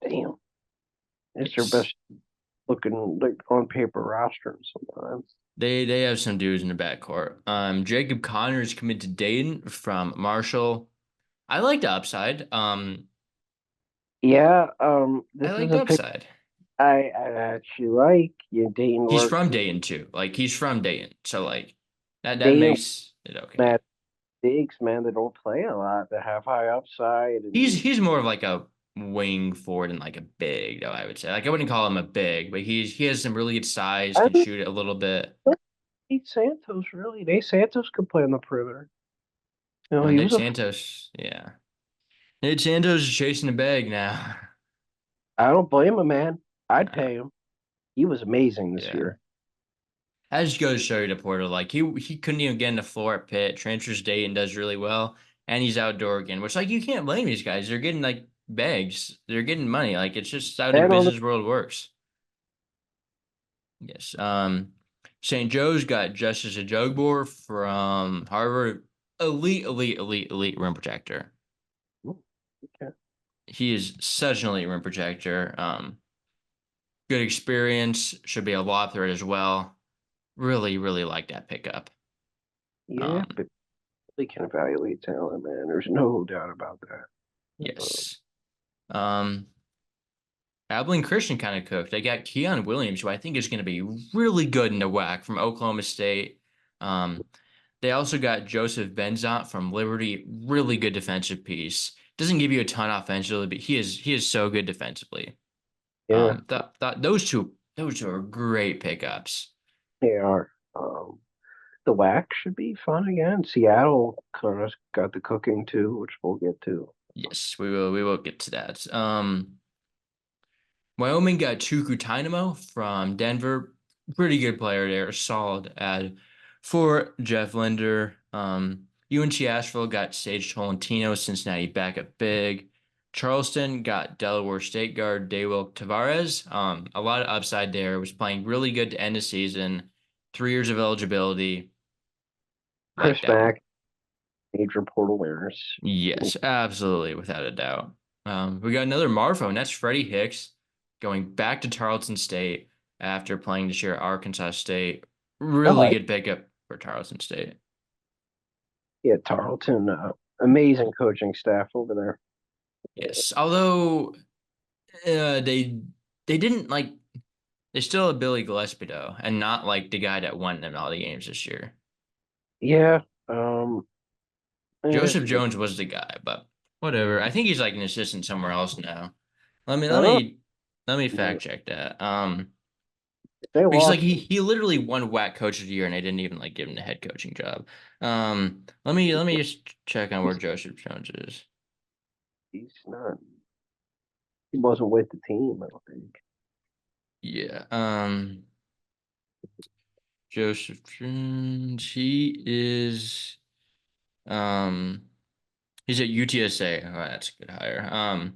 Damn, it's their Yes. best looking like on paper roster sometimes. They have some dudes in the backcourt. Jacob Connors committed to Dayton from Marshall. I like the upside. Yeah, I this is like a the pick upside. I actually like. Yeah, Dayton He's works. from Dayton too. Like he's from Dayton, so like that Dayton makes it okay. Matt bigs, man, that don't play a lot, that have high upside, and He's more of like a wing forward and like a big, though, I would say. Like I wouldn't call him a big, but he has some really good size, I can don't shoot it a little bit. think Santos really. Nate Santos could play on the perimeter. He Nate was a. Santos, yeah. Nate Santos is chasing a bag now. I don't blame him, man. I'd Uh, pay him. He was amazing this yeah. year. I just goes to show you to Porter, like he couldn't even get in the floor at Pitt, transfers Dayton and does really well, and he's outdoor again, which like you can't blame these guys. They're getting like bags, they're getting money. Like it's just how the And on the business world works. Yes. St. Joe's got Justice Ajogbor from Harvard, elite rim protector. okay. He is such an elite rim protector. Good experience, should be a lob threat as well. Really like that pickup. Yeah, Um, but they can evaluate talent, man. There's no doubt about that. yes. Um, Abilene Christian kind of cooked. They got Keon Williams, who I think is going to be really good in the WAC from Oklahoma State. Um, they also got Joseph Benzant from Liberty, really good defensive piece. Doesn't give you a ton offensively, but he is so good defensively. Yeah, Those two are great pickups. they are. The WAC should be fun again. Seattle kind of got the cooking too, which we'll get to. Yes, we will get to that. Wyoming got Chuku Dynamo from Denver. Pretty good player there. Solid ad for Jeff Linder. UNC Asheville got Sage Tolentino, Cincinnati backup big. Charleston got Delaware State guard Daywell Tavares. A lot of upside there. Was playing really good to end the season. 3 years of eligibility. Like Chris that one. Mack, major portal winners. Yes, absolutely, without a doubt. We got another Marfo, and that's Freddie Hicks going back to Tarleton State after playing this year at Arkansas State. I Really like, good pickup for Tarleton State. yeah, Tarleton, amazing coaching staff over there. Yes, although they didn't like they still have Billy Gillespie though, and not like the guy that won them all the games this year. Yeah, um, eh, Joseph Jones was the guy, but whatever. I think he's like an assistant somewhere else now. Let me I let don't me let me know. fact check that. They Because like lost. he literally won WAC coach of the year and they didn't even like give him the head coaching job. Let me just check on where Joseph Jones is. He's not. He wasn't with the team. I don't think. Yeah. Joseph Jones, he is um he's at UTSA. Oh, that's a good hire.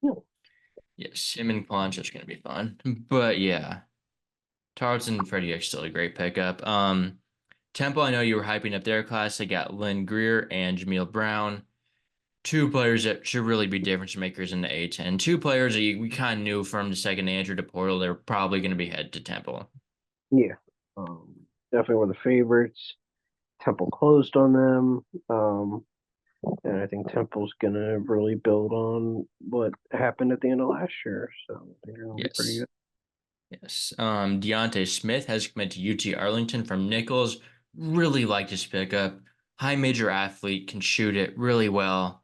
No, Yes, him and Poncho's gonna be fun. But yeah, Tarleton and Freddie are still a great pickup. Temple, I know you were hyping up their class. They got Lynn Greer and Jameel Brown. Two players that should really be difference makers in the A10. Two players that we kind of knew from the second they entered the portal, they're probably going to be head to Temple. yeah, definitely one of the favorites. Temple closed on them. And I think Temple's gonna really build on what happened at the end of last year. So I think they're gonna be pretty Yes. good. Yes. Deontay Smith has committed to UT Arlington from Nichols. Really like his pickup. High major athlete, can shoot it really well.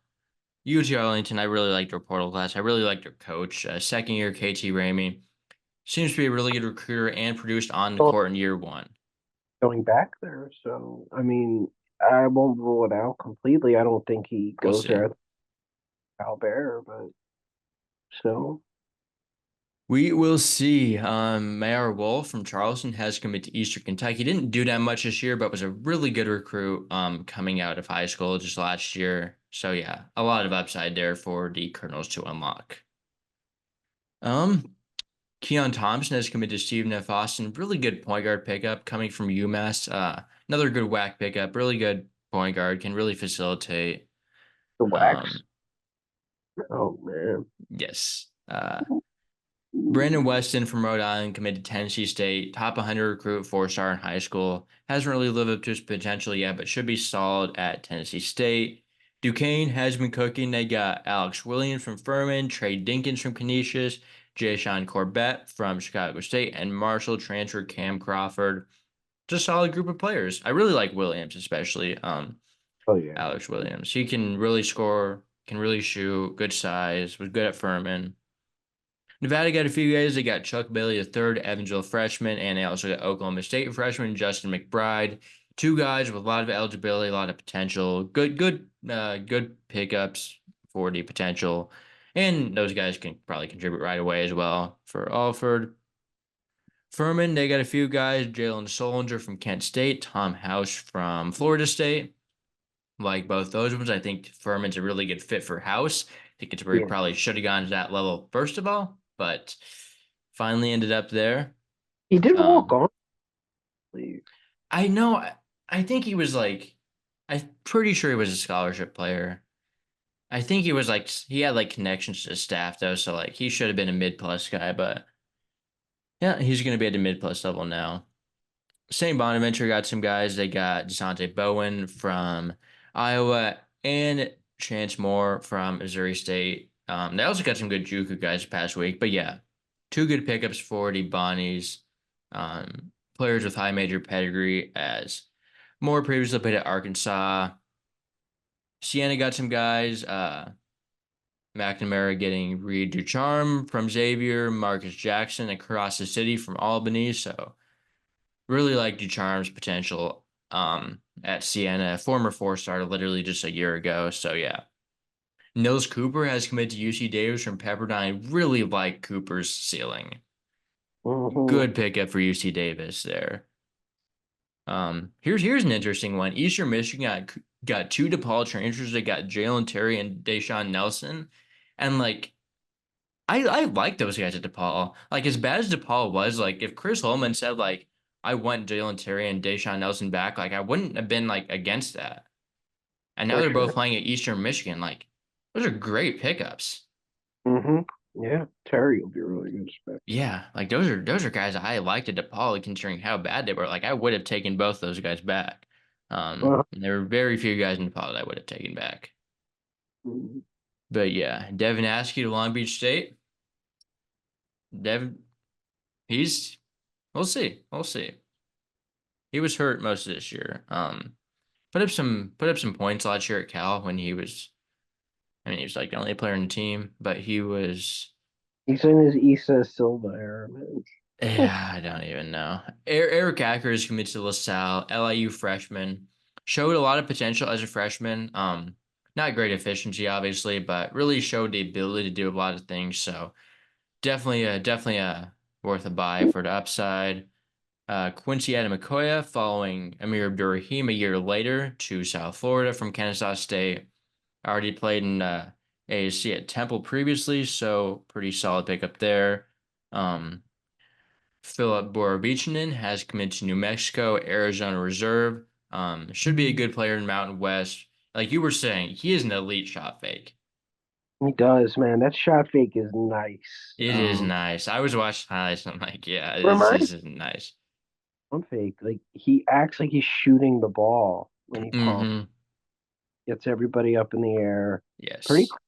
UT Arlington, I really liked their portal class. I really liked their coach. Second year, KT Ramey. Seems to be a really good recruiter and produced on the Well, court in year one. going back there, so I mean, I won't rule it out completely. I don't think he We'll goes see. there at Albert, but still, We will see. Mayor Wolf from Charleston has committed to Eastern Kentucky. He didn't do that much this year, but was a really good recruit coming out of high school just last year. So yeah, a lot of upside there for the Colonels to unlock. Um, Keon Thompson has committed to Stephen F. Austin. Really good point guard pickup coming from UMass. Another good whack pickup. Really good point guard. Can really facilitate. the wax. Um, Oh man, yes. Brandon Weston from Rhode Island committed to Tennessee State, top 100 recruit, 4-star in high school. Hasn't really lived up to his potential yet, but should be solid at Tennessee State. Duquesne has been cooking. They got Alex Williams from Furman, Trey Dinkins from Canisius, Jay Corbett from Chicago State, and Marshall transfer Cam Crawford. Just a solid group of players. I really like Williams, especially oh yeah, Alex Williams. He can really score. can really shoot, good size, was good at Furman. Nevada got a few guys. They got Chuck Bailey, the third, Evansville freshman, and they also got Oklahoma State freshman Justin McBride. Two guys with a lot of eligibility, a lot of potential. Good pickups for the potential, and those guys can probably contribute right away as well. For Alford, Furman, they got a few guys: Jalen Solinger from Kent State, Tom House from Florida State. Like both those ones, I think Furman's a really good fit for House. I think it's where he Yeah. probably should have gone to that level first of all, but finally ended up there. He did walk Um, on, I believe. I know. I think he was like, I'm pretty sure he was a scholarship player. I think he was like, he had like connections to the staff though, so like he should have been a mid plus guy, but yeah, he's gonna be at the mid plus level now. St. Bonaventure got some guys. They got DeSante Bowen from Iowa and Chance Moore from Missouri State. They also got some good JUCO guys this past week. But yeah, two good pickups for the Bonnies. Players with high major pedigree as Moore previously played at Arkansas. Siena got some guys. McNamara getting Reed Ducharme from Xavier, Marcus Jackson across the city from Albany. So really like Ducharme's potential at Siena, former four-star literally just a year ago. So yeah. Nils Cooper has committed to UC Davis from Pepperdine. Really like Cooper's ceiling. Hmm. Good pickup for UC Davis there. Here's an interesting one. Eastern Michigan got two DePaul transfers. They got Jalen Terry and Deshaun Nelson. And like I like those guys at DePaul. Like as bad as DePaul was, like if Chris Holman said like I want Jalen Terry and Deshaun Nelson back, like I wouldn't have been like against that. And now For they're both sure. playing at Eastern Michigan. Like those are great pickups. Hmm. Yeah, Terry will be a really good spec. Yeah, like those are guys I liked at DePaul considering how bad they were. Like I would have taken both those guys back. Uh, And there were very few guys in DePaul that I would have taken back. mhm. But yeah, Devin Askew to Long Beach State. Devin, he's we'll see. We'll see. He was hurt most of this year. Put up some points last year at Cal when he was. I mean, he was like the only player in the team, but he was. He's in his Issa Silva era, man. Yeah, I don't even know. Eric Acker is committed to LaSalle, LIU freshman. Showed a lot of potential as a freshman. Not great efficiency, obviously, but really showed the ability to do a lot of things. So definitely worth a buy for the upside. Quincy Adamakoya following Amir Abdurrahim a year later to South Florida from Kennesaw State. Already played in AAC at Temple previously, so pretty solid pickup there. Um, Philip Borovichinen has committed to New Mexico, Arizona Reserve. Should be a good player in Mountain West. Like you were saying, he is an elite shot fake. He does, man. That shot fake is nice. It is nice. I was watching highlights. And I'm like, yeah, Reminds this is nice. me of fake. Like he acts like he's shooting the ball when he pumps, Mm-hmm. gets everybody up in the air. Pretty Yes. cool.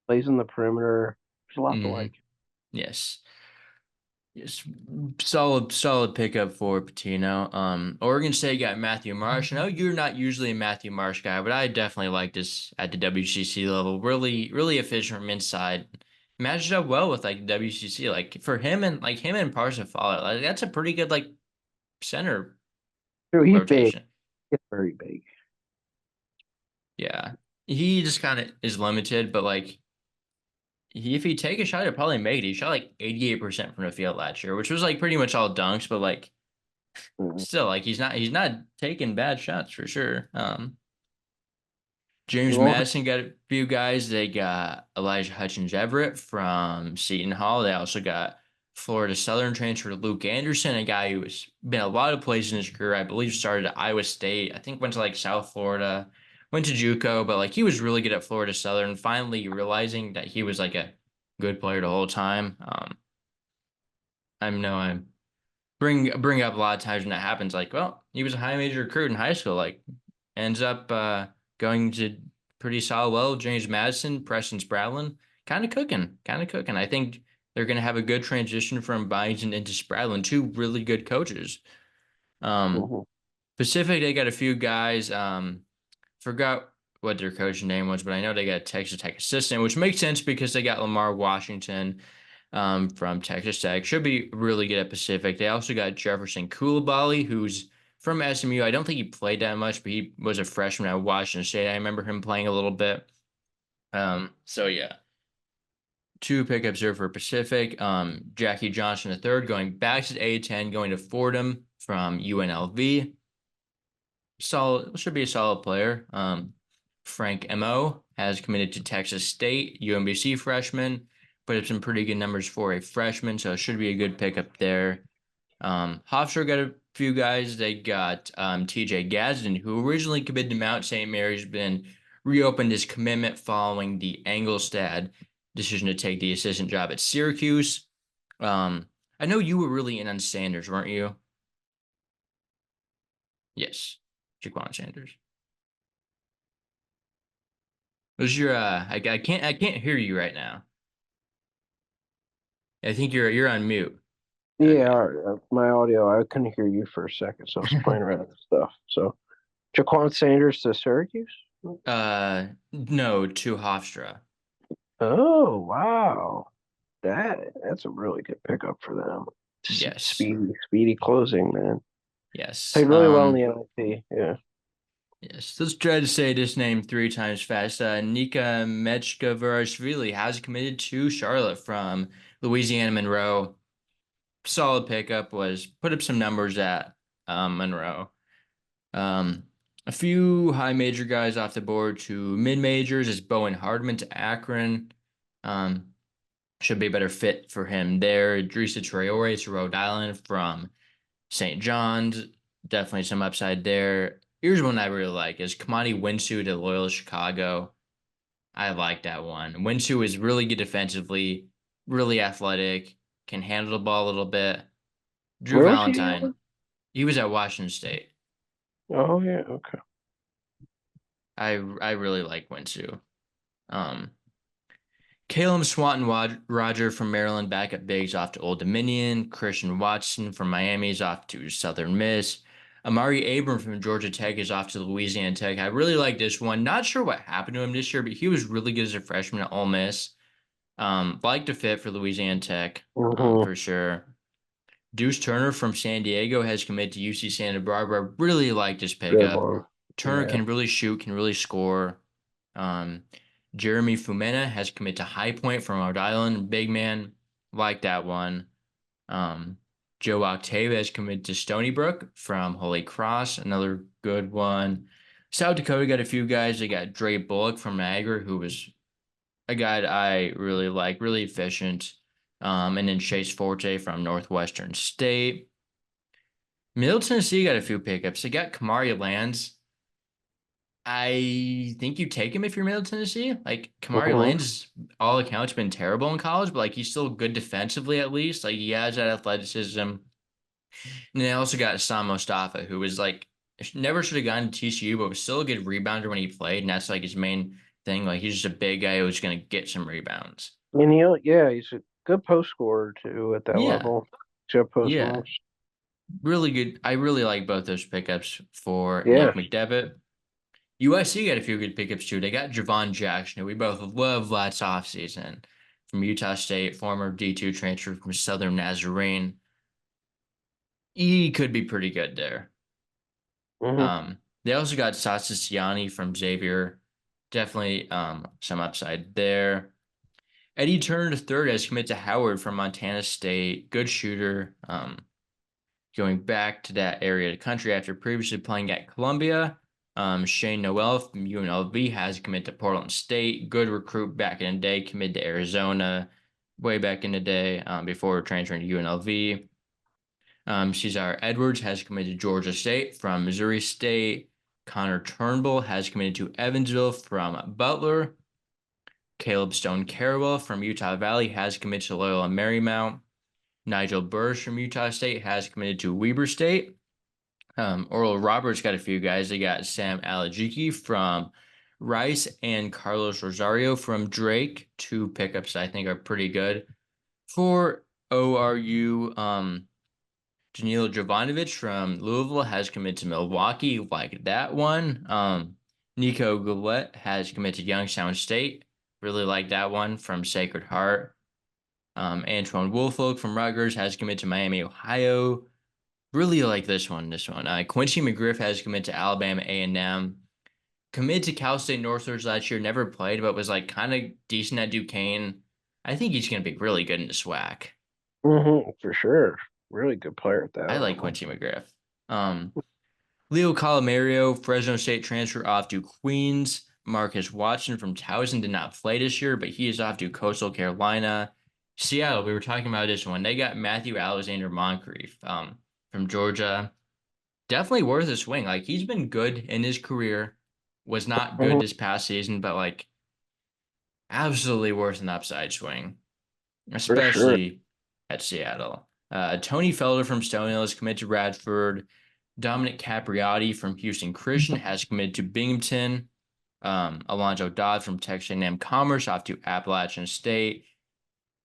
Plays in the perimeter. There's a lot to Mm-hmm. like. Yes. Yes, solid pickup for Patino. Oregon State got Matthew Marsh. I know you're not usually a Matthew Marsh guy, but I definitely like this at the WCC level. Really efficient from inside. Matched up well with like WCC. Like for him and Parsifal, like that's a pretty good like center So he's big. rotation. He's very big. Yeah, he just kind of is limited, but like if he take a shot, he'll probably make it. He shot like 88% from the field last year, which was like pretty much all dunks, but like. Mhm. Still, like he's not taking bad shots for sure. James You also Madison got a few guys. They got Elijah Hutchins Everett from Seton Hall. They also got Florida Southern transfer Luke Anderson, a guy who has been a lot of places in his career. I believe started at Iowa State. I think went to like South Florida, went to JUCO, but like he was really good at Florida Southern. Finally realizing that he was like a good player the whole time. I know I'm bring up a lot of times when that happens. Like, well, he was a high major recruit in high school. Like, ends up going to pretty solid well. James Madison, Preston Spradlin, kind of cooking. I think they're going to have a good transition from Byington into Spradlin, two really good coaches. Um, mhm. Pacific, they got a few guys. Forgot. what their coaching name was, but I know they got a Texas Tech assistant, which makes sense because they got Lamar Washington from Texas Tech. Should be really good at Pacific. They also got Jefferson Coulibaly, who's from SMU. I don't think he played that much, but he was a freshman at Washington State. I remember him playing a little bit. So yeah, two pickups there for Pacific. Jackie Johnson III going back to the A10, going to Fordham from UNLV. Solid, should be a solid player. Frank Mo has committed to Texas State, UMBC freshman, put up some pretty good numbers for a freshman, so it should be a good pickup there. Hofstra got a few guys. They got TJ Gadsden, who originally committed to Mount St. Mary's, been reopened his commitment following the Engelstad decision to take the assistant job at Syracuse. I know you were really in on Sanders, weren't you? Yes, Jaquan Sanders. Was your I can't hear you right now. I think you're on mute. Yeah, Okay. my audio, I couldn't hear you for a second, so I was playing around with stuff. So, Jaquan Sanders to Syracuse? No, to Hofstra. Oh, wow. That's a really good pickup for them. Yes. Speedy closing, man. Yes. Played really well in the NIT. Yeah. Yes. Let's try to say this name three times fast. Nika Mechkavarashvili has committed to Charlotte from Louisiana Monroe. Solid pickup, was put up some numbers at Monroe. Um, a few high major guys off the board to mid majors is Bowen Hardman to Akron. Um, should be a better fit for him there. Drisa Traore to Rhode Island from St. John's. Definitely some upside there. Here's one I really like is Kamani Winsu to Loyola Chicago. I like that one. Winsu is really good defensively, really athletic, can handle the ball a little bit. Drew Where was he Valentine, again? he was at Washington State. Oh, yeah. Okay. I really like Winsu. Um, Caleb Swanton Roger from Maryland back at Biggs off to Old Dominion. Christian Watson from Miami is off to Southern Miss. Amari Abram from Georgia Tech is off to Louisiana Tech. I really like this one. Not sure what happened to him this year, but he was really good as a freshman at Ole Miss. Like to fit for Louisiana Tech, Mm-hmm. for sure. Deuce Turner from San Diego has committed to UC Santa Barbara. Really like this Good pickup. one. Turner Yeah. can really shoot, can really score. Um, Jeremy Fumena has committed to High Point from Rhode Island. Big man, like that one. Um, Joe Octavia has committed to Stony Brook from Holy Cross. Another good one. South Dakota got a few guys. They got Dre Bullock from Niagara, who was a guy that I really like, really efficient. And then Chase Forte from Northwestern State. Middle Tennessee got a few pickups. They got Kamari Lands. I think you take him if you're Middle Tennessee. Like Kamari Mm-hmm. Lands, all accounts been terrible in college, but like he's still good defensively at least. Like he has that athleticism. And they also got Sam Mustafa, who was like never should have gone to TCU, but was still a good rebounder when he played, and that's like his main thing. Like he's just a big guy who's gonna get some rebounds. And yeah, he's a good post scorer too at that Yeah, level. Good post yeah, moves. really good. I really like both those pickups for Yeah. Nick McDevitt. USC got a few good pickups too. They got Javon Jackson, who we both love last offseason from Utah State, former D2 transfer from Southern Nazarene. He could be pretty good there. Mm-hmm. They also got Sassiani from Xavier. Definitely some upside there. Eddie Turner third has committed to Howard from Montana State. Good shooter. Going back to that area of the country after previously playing at Columbia. Shane Noel from UNLV has committed to Portland State. Good recruit back in the day, committed to Arizona way back in the day before transferring to UNLV. Cesar Edwards has committed to Georgia State from Missouri State. Connor Turnbull has committed to Evansville from Butler. Caleb Stone Carwell from Utah Valley has committed to Loyola Marymount. Nigel Burris from Utah State has committed to Weber State. Oral Roberts got a few guys. They got Sam Alajiki from Rice and Carlos Rosario from Drake. Two pickups I think are pretty good. For ORU, Danilo Jovanovic from Louisville has committed to Milwaukee. Like that one. Nico Goulet has committed to Youngstown State. Really like that one from Sacred Heart. Antoine Woolfolk from Rutgers has committed to Miami, Ohio. Really like this one. Quincy McGriff has committed to Alabama A&M. Committed to Cal State Northridge last year. Never played, but was like kind of decent at Duquesne. I think he's going to be really good in the SWAC. For sure. Really good player at that I like level. Quincy McGriff. Um, Leo Colomario, Fresno State transfer off to Queens. Marcus Watson from Towson did not play this year, but he is off to Coastal Carolina. Seattle, we were talking about this one. They got Matthew Alexander Moncrief from Georgia. Definitely worth a swing. Like he's been good in his career. Was not good Mhm. this past season, but like absolutely worth an upside swing, For sure. especially at Seattle. Tony Felder from Stone Hill is committed to Radford. Dominic Capriotti from Houston Christian has committed to Binghamton. Alonzo Dodd from Texas A&M Commerce off to Appalachian State.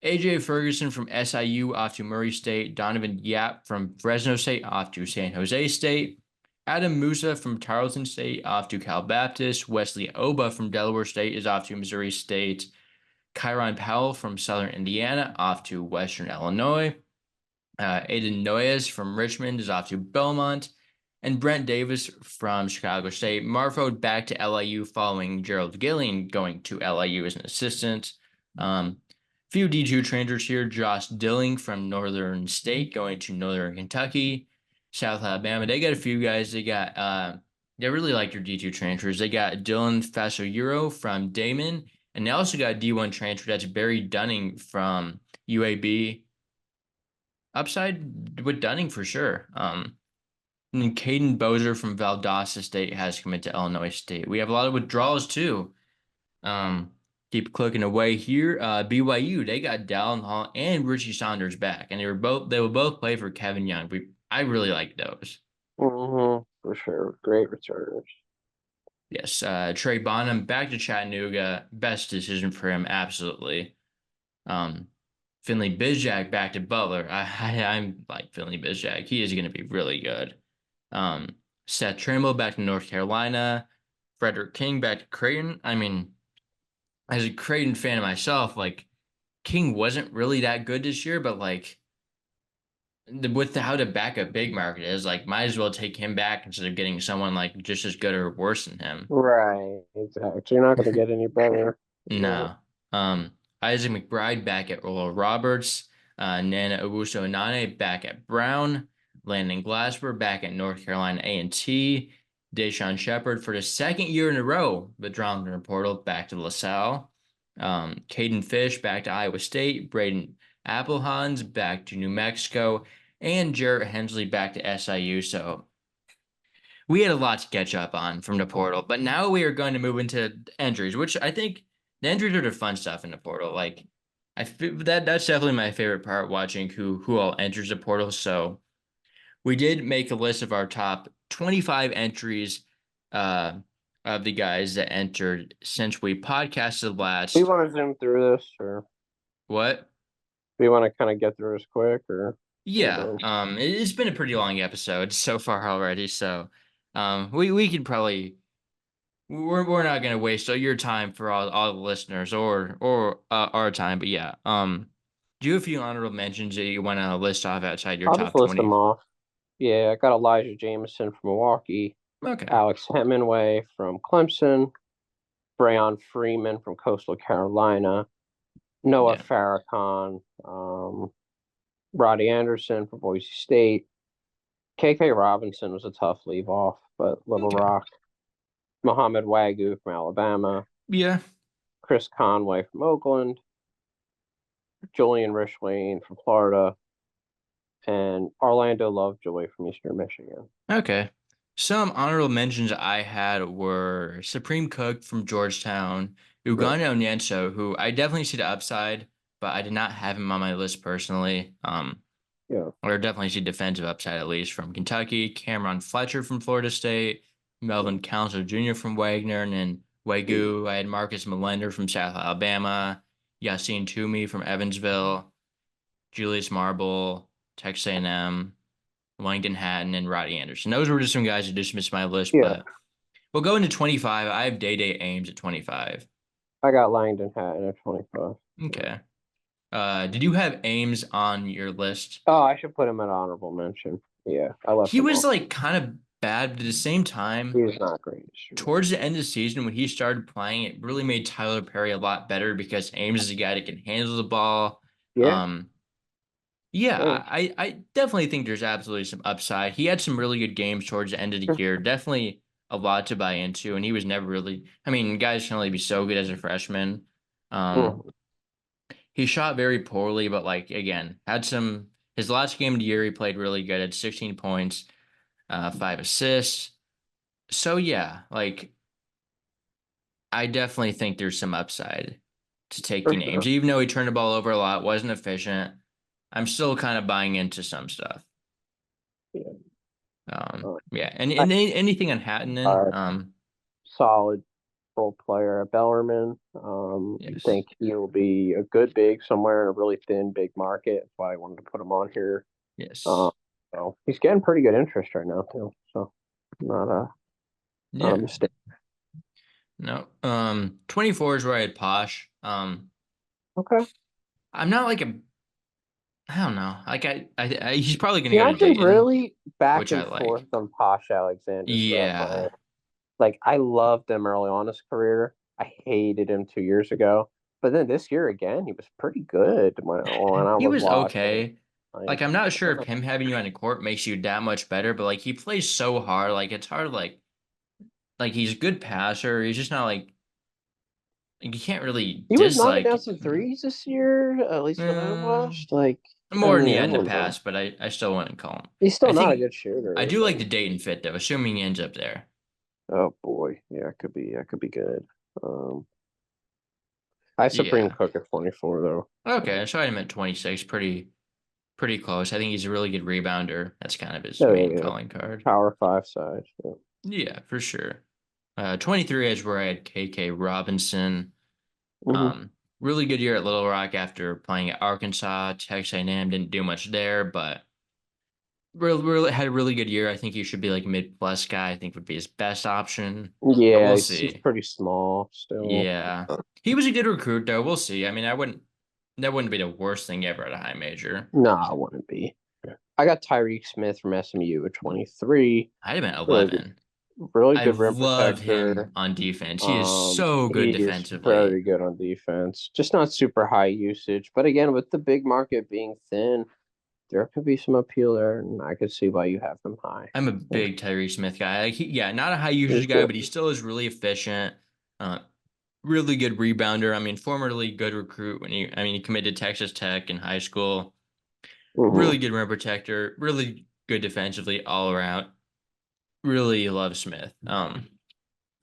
AJ Ferguson from SIU off to Murray State. Donovan Yap from Fresno State off to San Jose State. Adam Musa from Tarleton State off to Cal Baptist. Wesley Oba from Delaware State is off to Missouri State. Kyron Powell from Southern Indiana off to Western Illinois. Aiden Noyes from Richmond is off to Belmont. And Brent Davis from Chicago State. Marfo back to LIU following Gerald Gillian going to LIU as an assistant. Few D2 transfers here. Josh Dilling from Northern State going to Northern Kentucky. South Alabama. They got a few guys. They really like their D2 transfers. They got Dylan Fasoeuro from Damon. And they also got a D1 transfer. That's Barry Dunning from UAB. Upside with Dunning for sure. And Caden Bozer from Valdosta State has committed to Illinois State. We have a lot of withdrawals too. Um, Keep clicking away here. BYU, they got Dallin Hall and Richie Saunders back, and they will both play for Kevin Young. I really like those. For sure. Great returners. Yes, Trey Bonham back to Chattanooga. Best decision for him, absolutely. Um, Finley Bizjack back to Butler. I'm like Finley Bizjack. He is going to be really good. Um, Seth Trimble back to North Carolina. Frederick King back to Creighton. I mean, as a Creighton fan myself, like King wasn't really that good this year, but like with how the backup big market is, like might as well take him back instead of getting someone like just as good or worse than him. Right. Exactly. You're not going to get any better. Yeah. No. Um, Isaac McBride back at Oral Roberts. Nana Owusu Nane back at Brown. Landon Glasper back at North Carolina A&T. Deshaun Shepard for the second year in a row, withdrawn from the portal back to LaSalle. Caden Fish back to Iowa State. Braden Applehans back to New Mexico. And Jarrett Hensley back to SIU. So we had a lot to catch up on from the portal, but now we are going to move into entries, which I think the entries are the fun stuff in the portal. Like I feel that's definitely my favorite part watching who all enters the portal. So we did make a list of our top 25 entries uh of the guys that entered since we podcasted Do you last. want to zoom through this, or What? do you want to kind of get through this quick, or what are you Yeah, doing? it's been a pretty long episode so far already, so we could probably we're not gonna waste all your time for all the listeners or our time, but yeah. Do you have a few honorable mentions that you want to list off outside your I'll just top list them 20? off. Yeah, I got Elijah Jameson from Milwaukee, Okay. Alex Hemingway from Clemson, Brayon Freeman from Coastal Carolina, Noah Yeah. Farrakhan, Roddy Anderson from Boise State, KK Robinson was a tough leave off, but Little Okay. Rock, Muhammad Wagyu from Alabama, Yeah. Chris Conway from Oakland, Julian Richlane from Florida, and Orlando Lovejoy from Eastern Michigan. Okay. Some honorable mentions I had were Supreme Cook from Georgetown, Right. Uganda Onyenso, who I definitely see the upside, but I did not have him on my list personally. Yeah. Or definitely see defensive upside at least from Kentucky, Cameron Fletcher from Florida State, Yeah. Melvin Council Jr. from Wagner, and then Wagyu. I had Marcus Melender from South Alabama, Yassine Toomey from Evansville, Julius Marble, Texas A&M, Langdon Hatton, and Roddy Anderson. Those were just some guys who dismissed my list, Yeah. but We'll go into 25. I have Day Ames at 25. I got Langdon Hatton at 25. Yeah. Okay. Did you have Ames on your list? Oh, I should put him at honorable mention. Yeah, I left He him was off. like kind of bad, but at the same time, He's not great this year. towards the end of the season when he started playing, it really made Tyler Perry a lot better because Ames is a guy that can handle the ball. Yeah. Um, yeah, Oh, I definitely think there's absolutely some upside. He had some really good games towards the end of the year. Definitely a lot to buy into, and he was never really. I mean, guys can only be so good as a freshman. Um, mm, he shot very poorly, but like again, had some. His last game of the year, he played really good. Had 16 points, 5 assists. So yeah, like I definitely think there's some upside to for taking Ames, sure. even though he turned the ball over a lot, wasn't efficient. I'm still kind of buying into some stuff. Yeah. Uh, Yeah, and, I, anything on Hatton then? uh, solid role player at Bellarmine. I Yes, think he'll be a good big somewhere in a really thin big market. That's why I wanted to put him on here. Um, yes, so he's getting pretty good interest right now too. So not a not a yeah. mistake. No, 24 is where I had Posh. Okay. I'm not like a, I don't know, like he's probably gonna See, go to I've been Dayton, really back which I and like. forth on Posh Alexander stuff. Yeah, Like I loved him early on his career. I hated him 2 years ago, but then this year again, he was pretty good when I he was was watching. okay. Like Like, I'm not sure if uh, him having you on the court makes you that much better, but like he plays so hard, like it's hard. Like he's a good passer. He's just not like you can't really he was knocking down dislike. some threes this year, at least when I Um, watched. Like, I more than mean, he had in the everyone knows past, but I still wouldn't call him. he's I still not a think good I shooter, do like but the Dayton fit though, assuming he ends up there. oh boy, yeah, it could be good. Um, I Supreme Yeah. Cook at 24 though. Okay, so I had him at 26, pretty close. I think he's a really good rebounder. That's kind of his Yeah, main yeah, calling card. Power Five side. Yeah. Yeah, for sure. 23 is where I had KK Robinson. Hmm. Um, really good year at Little Rock after playing at Arkansas. Texas A&M didn't do much there, but really had a really good year. I think he should be like mid plus guy. I think would be his best option, but Yeah, we'll he's see. pretty small still. Yeah, he was a good recruit though. We'll see. I mean, I wouldn't. That wouldn't be the worst thing ever at a high major. Nah, I wouldn't be. I got Tyreek Smith from SMU at 23. I'd have been Really good, 11. really I good rim love him protector. on defense. He is so good He is defensively. very good on defense. Just not super high usage. But again, with the big market being thin, there could be some appeal there, and I could see why you have them high. I'm a Yeah, big Tyree Smith guy. Like yeah, not a high usage he's guy, good. but he still is really efficient. Uh, really good rebounder. I mean, formerly good recruit when I mean, he committed to Texas Tech in high school. Hmm. Really good rim protector. Really good defensively all around. Really love Smith.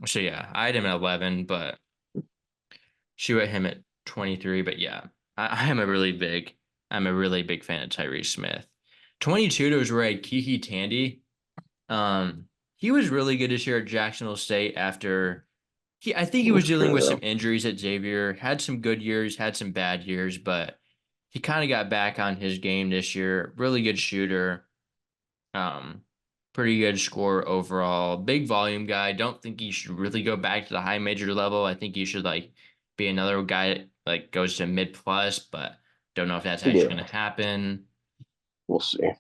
So yeah, I had him at 11, but she at him at 23. But yeah, I am I'm a really big fan of Tyree Smith. 22 was where I had Kiki Tandy. Um, he was really good this year at Jacksonville State after I think he was That's dealing with some true. injuries at Xavier, had some good years, had some bad years, but he kind of got back on his game this year. Really good shooter. Um, pretty good scorer overall. Big volume guy. Don't think he should really go back to the high major level. I think he should like be another guy that like goes to mid plus, but don't know if that's actually Yeah, gonna happen. we'll see.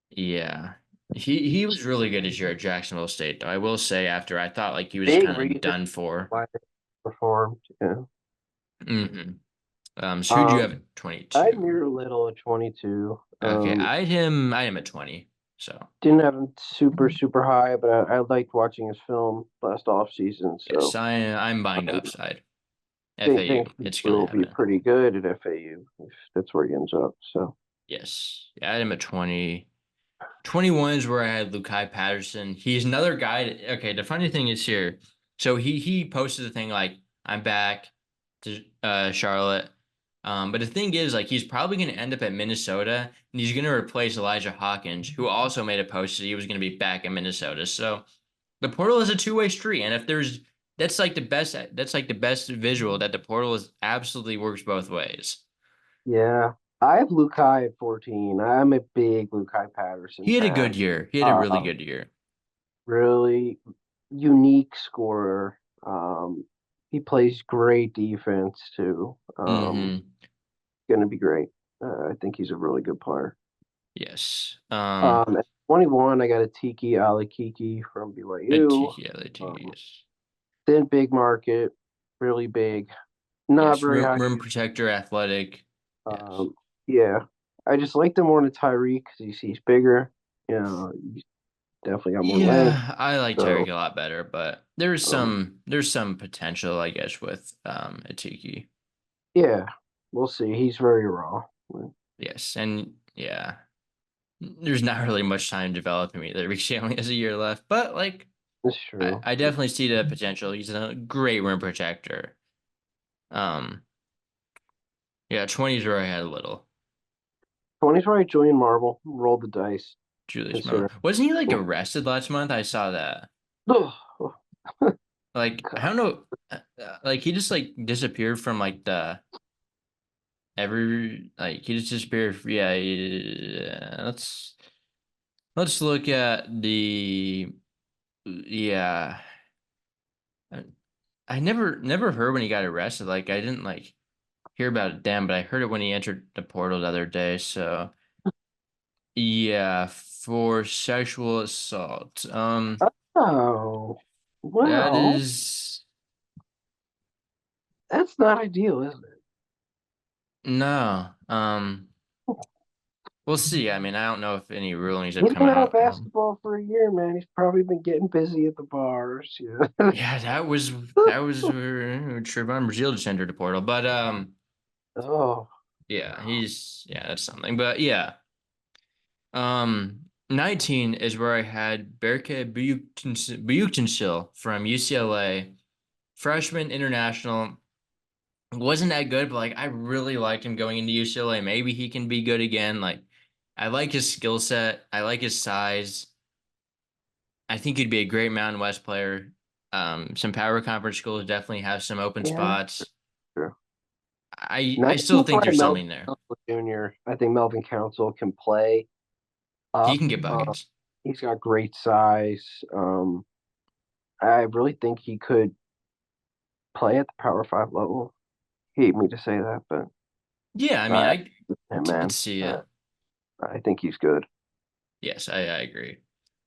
Yeah. He was really good this year at Jacksonville State, though. I will say after I thought like he was Big kind of reason done for. why they performed. Yeah. hmm so who'd you have Um, at I had 22? Muir Little at 22. Okay, I had him at 20. So Didn't have him super high, but I liked watching his film last off season. yes, So I'm buying the um, upside. think FAU, he it's gonna will be happen. pretty good at FAU if that's where he ends up. So Yes. Yeah, I had him at 20. 21 is where I had Lukai Patterson. He's another guy. Okay, the funny thing is here. So he posted the thing like I'm back to Charlotte. But the thing is, like, he's probably going to end up at Minnesota, and he's going to replace Elijah Hawkins, who also made a post that he was going to be back in Minnesota. So the portal is a two-way street, and if there's that's like the best visual that the portal is absolutely works both ways. yeah, I have Lukai at 14. I'm a big Lukai Patterson He had a fan. good year. He had a really Uh, good year. really. unique scorer. He plays great defense too. Mm-hmm. Going to be great. I think he's a really good player. Yes. At 21, I got a Tiki Alikiki from BYU. Um, Yes. then big market, really big, not Yes. very high. Rim protector, athletic. Yes. Um, yeah, I just liked him more than Tyreek because he's bigger. He's definitely got more length. Yeah, I like So Tyreek a lot better, but um, there's some potential, I guess, with Atiki. yeah, we'll see. He's very raw. Yes, and yeah, there's not really much time to develop him either because he only has a year left. But like, It's true. I definitely see the potential. He's a great rim protector. Um, yeah, 20s where I had a little 20's right. Julian Marble rolled the dice. Julius Marble. Consider. Wasn't he like arrested last month? I saw that. Oh, Like, I God. don't know, like he just like disappeared from like the every like he just disappeared. Yeah, let's look at the yeah. I, I never heard when he got arrested. Like I didn't like hear about it then, but I heard it when he entered the portal the other day. So yeah, for sexual assault. Oh, That well, is that's not ideal, is it? no. We'll see. I mean, I don't know if any rulings have He's come been out of out. basketball for a year, man. He's probably been getting busy at the bars. Yeah. Yeah, that was Trevon Brazil just entered the portal, but Oh, yeah, he's yeah, that's something. But yeah, 19 is where I had Berke Buyuktensil from UCLA, freshman international. Wasn't that good, but like I really liked him going into UCLA. Maybe he can be good again. Like I like his skill set. I like his size. I think he'd be a great Mountain West player. Some power conference schools definitely have some open yeah, spots. true. I 19 still for think there's Melvin something there. Council Jr. I think Melvin Council can play He up. can get buckets. He's got great size. I really think he could play at the Power Five level. Hate me to say that, but Yeah, I mean, uh, I hey, could man, see it. I think he's good. Yes, I agree.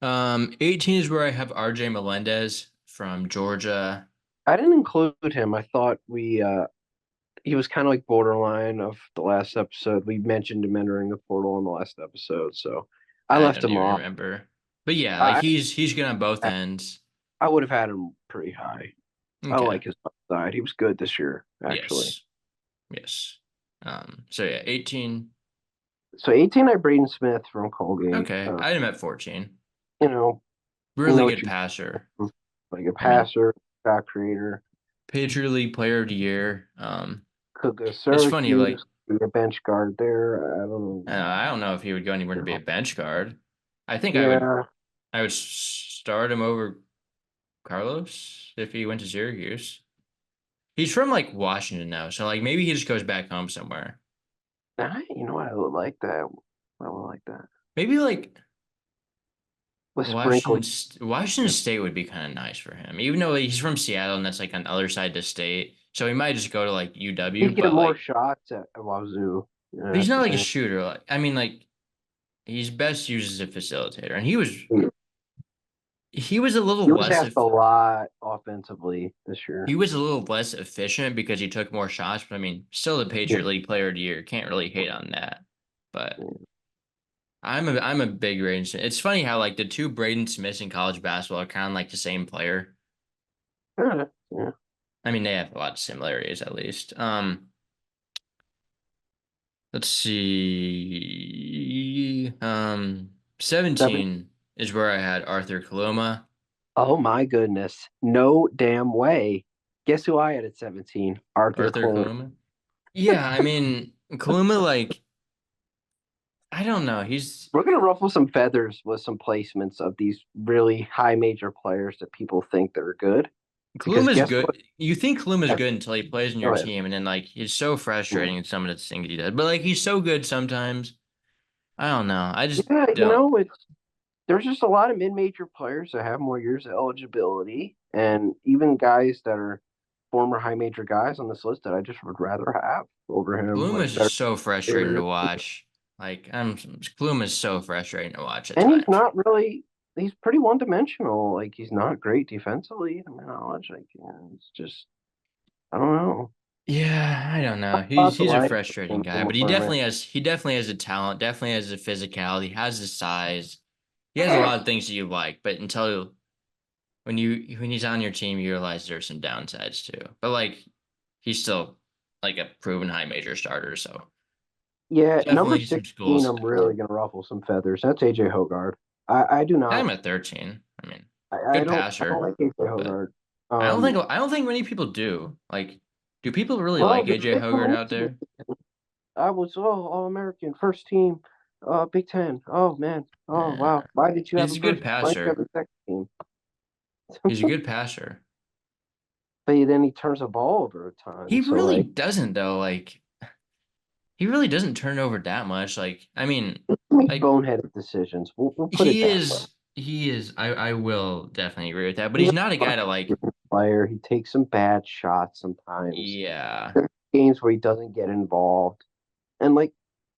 18 is where I have RJ Melendez from Georgia. I didn't include him. I thought he was kind of like borderline of the last episode. We mentioned him entering the portal in the last episode, so I I left don't him even off. remember. But yeah, like I he's good on both ends. I would have had him pretty high. I Okay. like his upside. He was good this year, actually. Yes. Yes. So yeah, 18. So 18, I Braden Smith from Colgate. Okay. I had him at 14. You know, you Really know what good you passer. like a I mean, passer, shot creator. Patriot League Player of the Year. Could go It's funny, like Syracuse, be a bench guard there. I don't know. I don't know if he would go anywhere to be a bench guard. I think Yeah, I would start him over Carlos if he went to Syracuse. He's from like Washington now, so like maybe he just goes back home somewhere. you know what? I would like that. I would like that. Maybe like With sprinkling. Washington State would be kind of nice for him, even though like, he's from Seattle and that's like on the other side of the state. So he might just go to like UW, He'd get but more like shots at Wazoo. Yeah, but he's that's not the like a thing. shooter. Like I mean, like he's best used as a facilitator, and he was a little He was less asked a if lot offensively this year. he was a little less efficient because he took more shots. But I mean, still the Yeah, Patriot League Player of the Year. Can't really hate on that. But yeah. I'm a big Braden Smith. It's funny how like the two Braden Smiths in college basketball are kind of like the same player. Yeah. I mean, they have a lot of similarities at least. Let's see. 7. 17 is where I had Arthur Kaluma. Oh my goodness. No damn way. Guess who I had at 17? Arthur Arthur Cole. Kaluma. Yeah, I mean, Kaluma, like, I don't know. We're gonna ruffle some feathers with some placements of these really high major players that people think they're good. Because Kaluma's guess what? good. You think Kaluma's Go good until he plays in your ahead. team, and then like he's so frustrating in some of the things he does. But like he's so good sometimes. I don't know. I just Yeah, don't. it's there's just a lot of mid-major players that have more years of eligibility, and even guys that are former high major guys on this list that I just would rather have over him, Bloom like is better just so frustrating to players. watch. Bloom is so frustrating to watch at And he's times. not really he's pretty one-dimensional. Like he's not great defensively, to my knowledge. Like it's just I don't know. Yeah, I don't know. Lots of He's a life frustrating in guy, but more, man. he definitely has a talent, definitely has a physicality, has the size. He has a lot of things that you like, but until when he's on your team, you realize there's some downsides too. But like he's still like a proven high major starter, so Yeah, number definitely some 16, schools. I'm really gonna ruffle some feathers. That's AJ Hogard. I do not I'm at 13. I mean, I good don't passer, like AJ but Hogard. Um I don't think many people do. Like, do people really well like the AJ kid from Hogarth out Michigan, there? I was all American, first team, Big Ten. Oh man. Oh Nah. wow. Why did you have He's a a good first why did you have passer. a second team? He's a good passer. But then he turns the ball over a He ton. So really like doesn't though. Like he really doesn't turn over that much. make Like boneheaded decisions. We'll put it that way. he is I will definitely agree with that. But He's he's a not a guy to like frustrating player. He takes some bad shots sometimes. yeah. There's games where he doesn't get involved. And like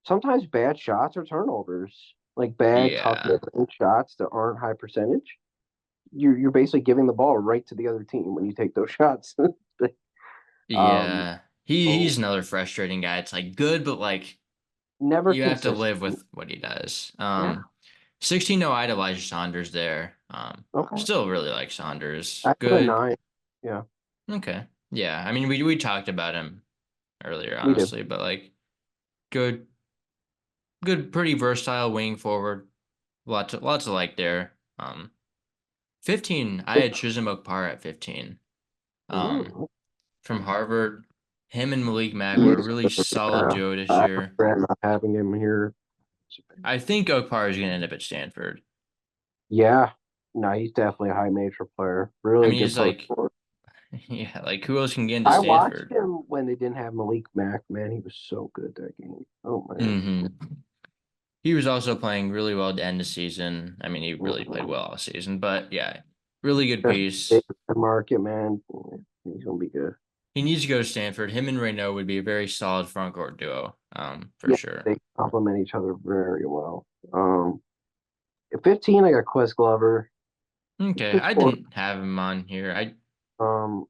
sometimes bad shots are turnovers. Like bad tough Yeah. mid-range shots that aren't high percentage. You're basically giving the ball right to the other team when you take those shots. um Yeah. so He's another frustrating guy. It's like good, but like never you have to consistent. live with what he does. Yeah. 16 no I to Elijah Saunders there. Okay. Still really like Saunders. I have a Good. 9. Yeah, Okay. Yeah. I mean, we talked about him earlier, we do. honestly, but like good, pretty versatile wing forward. Lots of like there. 15, I had Chisholm Okpara at 15. Um, Mm. from Harvard. Him and Malik Mack were a He's really solid uh, duo this I year. regret not having him here. I think Okpara is going to end up at Stanford. Yeah, no, he's definitely a high major player. I Really mean, good he's post like, forward. yeah, like who else can get into I watched Stanford? him when they didn't have Malik Mack. Man, he was so good that game. Oh man. hmm He was also playing really well to end the season. I mean, he really played Mhm. well all season, but yeah, really good Best piece. David market, man. He's gonna be good. He needs to go to Stanford. Him and Reynaud would be a very solid front court duo, for Yeah, sure. they complement each other very well. At 15, I got Quest Glover. He's Okay, good I sport. didn't have him on here. Um,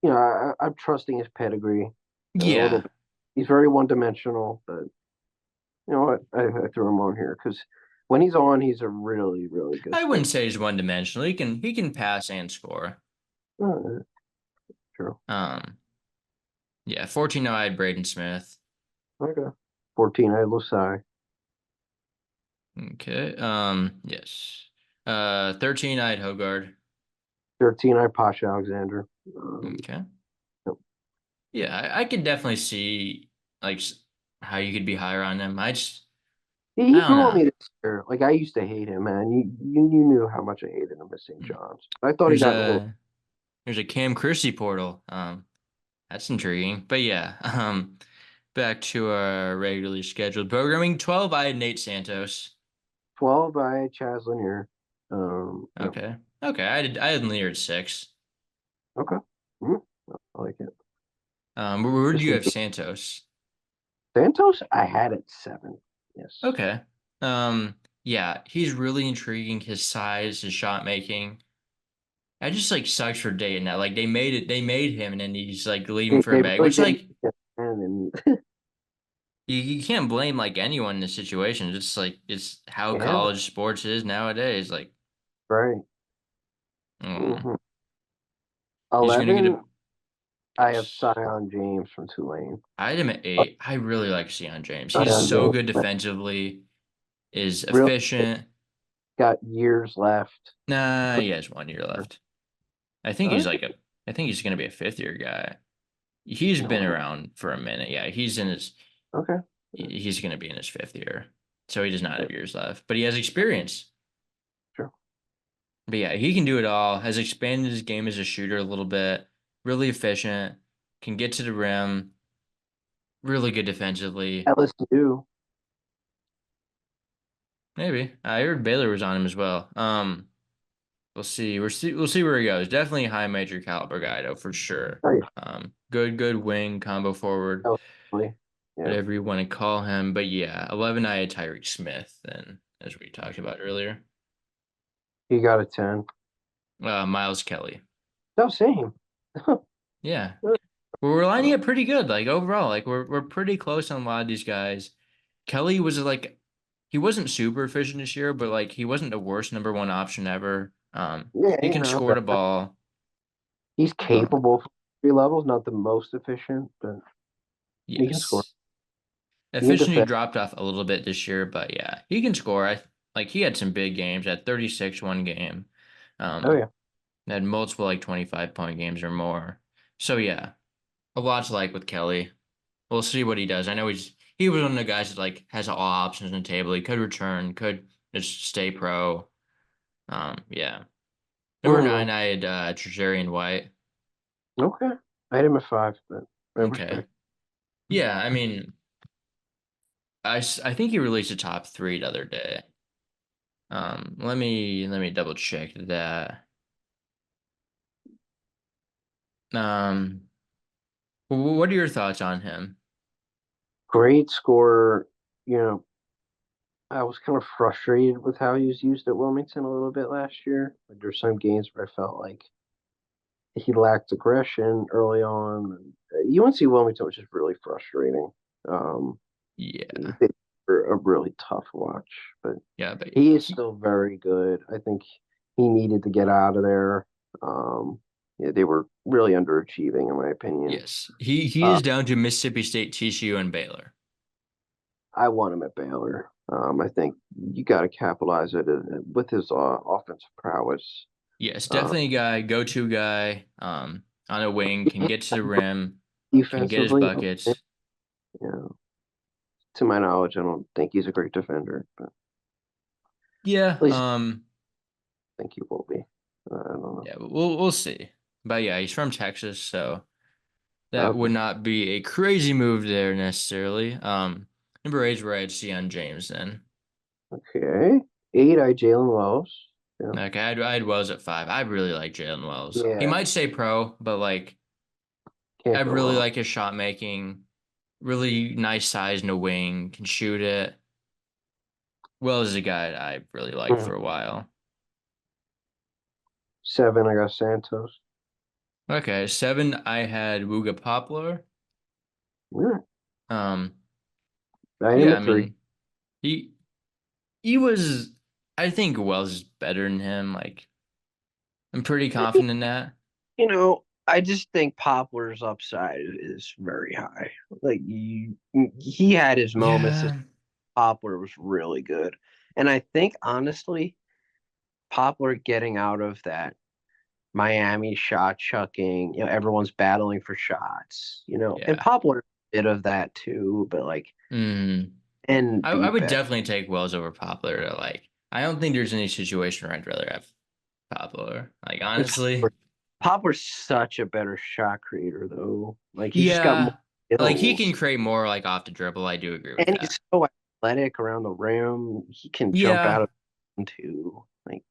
I'm trusting his pedigree a little Yeah, bit. He's very one-dimensional, but you know what? I threw him on here because when he's on, he's a really, really good I wouldn't sport. say he's one dimensional. He can pass and score. Uh, true. Um, yeah, 14 I had Braden Smith. Okay. 14, I had Lusai. Okay. Yes. 13 I had Hogard. 13, I had Posh Alexander. Okay. Yep. Yeah, I could definitely see like how you could be higher on him. I He don't grew on know. me this year. Like I used to hate him, man. You knew how much I hated him at St. John's. I thought he There's got a little. a Cam Christie portal. That's intriguing. But yeah, back to our regularly scheduled programming. 12 I had Nate Santos. 12, I had Chaz Lanier. Yeah. Okay. Okay, I had Lear at 6. Okay. Mm, I like it. Where do Just you need have to- Santos? Santos, I had at 7. Yes. Okay. Yeah, he's really intriguing. His size, his shot making. I just like sucks for Dayton now. Like they made him, and then he's like leaving for a They bag, really which didn't. like And you can't blame like anyone in this situation. It's like it's how yeah, college sports is nowadays. Like, right. mm, hmm he's gonna get a 11, I have yes. Sion James from Tulane. I had him at 8. I really like Sion James. He's Sion so James, good man, defensively, is really efficient. got years left. Nah, he has 1 year left. I think All he's right. I think he's gonna be a 5th year guy. He's No been way. around for a minute. Yeah, Okay. he's gonna be in his 5th year. So he does not Yeah, have years left. But he has experience. sure. But yeah, he can do it all. Has expanded his game as a shooter a little bit. Really efficient. Can get to the rim. Really good defensively. LSU. maybe. I heard Baylor was on him as well. We'll see. We'll see where he goes. Definitely a high major caliber guy though, for sure. Oh, yeah, Good wing, combo forward, definitely. Yeah, whatever you want to call him. But yeah, 11 I had Tyreek Smith, and as we talked about earlier, he got a 10. Miles Kelly. No, same. Yeah, we're lining up pretty good. Like overall, like we're pretty close on a lot of these guys. Kelly was like he wasn't super efficient this year, but like he wasn't the worst number one option ever. Yeah, He can score the ball. he's Um, capable for 3 levels, not the most efficient, but he can score. yes. He can Efficiently defend. dropped off a little bit this year, but yeah, he can score. Like he had some big games at 36 one game. Oh Um, yeah. had multiple like 25-point games or more. So yeah, a lot to like with Kelly. We'll see what he does. I know he was one of the guys that like has all options on the table. He could return, could just stay pro. Yeah. Number Hmm. 9, I had Trejarian White. Okay. I had him at 5, but I Okay. respect. Yeah, I mean, I think he released a top 3 the other day. Let me double check that. Um, what are your thoughts on him? Great scorer. You know, I was kind of frustrated with how he was used at Wilmington a little bit last year. Like, there's some games where I felt like he lacked aggression early on. UNC Wilmington was just really frustrating. Um, Yeah, they were a really tough watch, but yeah, but he is still very good. I think he needed to get out of there. Yeah, they were really underachieving, in my opinion. yes, he Uh, is down to Mississippi State, TCU, and Baylor. I want him at Baylor. I think you got to capitalize it with his offensive prowess. Yes, Uh, definitely a guy, go-to guy. On a wing, can get to the rim, can get his defensively, buckets. you know, to my knowledge, I don't think he's a great defender, but at Yeah, least I think he will be. I don't know. yeah, we'll see. But yeah, he's from Texas, so that Okay. would not be a crazy move there necessarily. Number 8 is where I'd see on James then. Okay. 8, I Jalen Wells. Yeah. Okay, I'd Wells at 5. I really like Jalen Wells. He Yeah. might say pro, but like I Can't go really wrong. like his shot making. Really nice size in a wing, can shoot it. Wells is a guy that I really liked Mhm. for a while. 7, I got Santos. Okay, 7, I had Wooga Poplar. Yeah. Um, I had him yeah, I at 3. mean he he was. I think Wells is better than him. Like I'm pretty confident in that. I just think Poplar's upside is very high. Like he had his moments. This Yeah, Poplar was really good, and I think honestly, Poplar getting out of that Miami shot chucking. Everyone's battling for shots. And yeah. Poplar a bit of that too, but like Mm. and I be would better. definitely take Wells over Poplar. Like I don't think there's any situation where I'd rather have Poplar. Like And honestly, Poplar's such a better shot creator though. Like he's just got more yeah. Like he can skills. create more like off the dribble. I do agree with And that. he's so athletic around the rim. He can jump Yeah. out of too. Like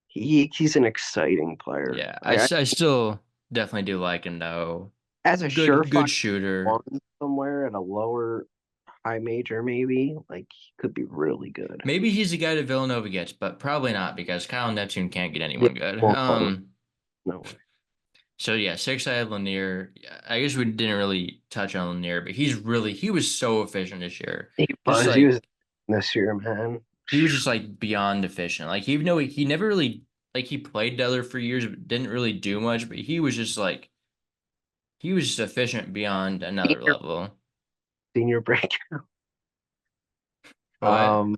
he's an exciting player. Yeah. I I still definitely do like him though. as a Good surefire shooter. one somewhere at a lower high major maybe, like he could be really good. Maybe he's the guy that Villanova gets, but probably not because Kyle Neptune can't get Yeah, anyone good. won't find no way. So yeah, 6 I had Lanier. Yeah, I guess we didn't really touch on Lanier, but he was so efficient this year. Just He like was this year, man. he was just like beyond efficient. Like even though he never really like he played Deller for years, but didn't really do much, but he was just efficient beyond another Senior, level. senior break. What?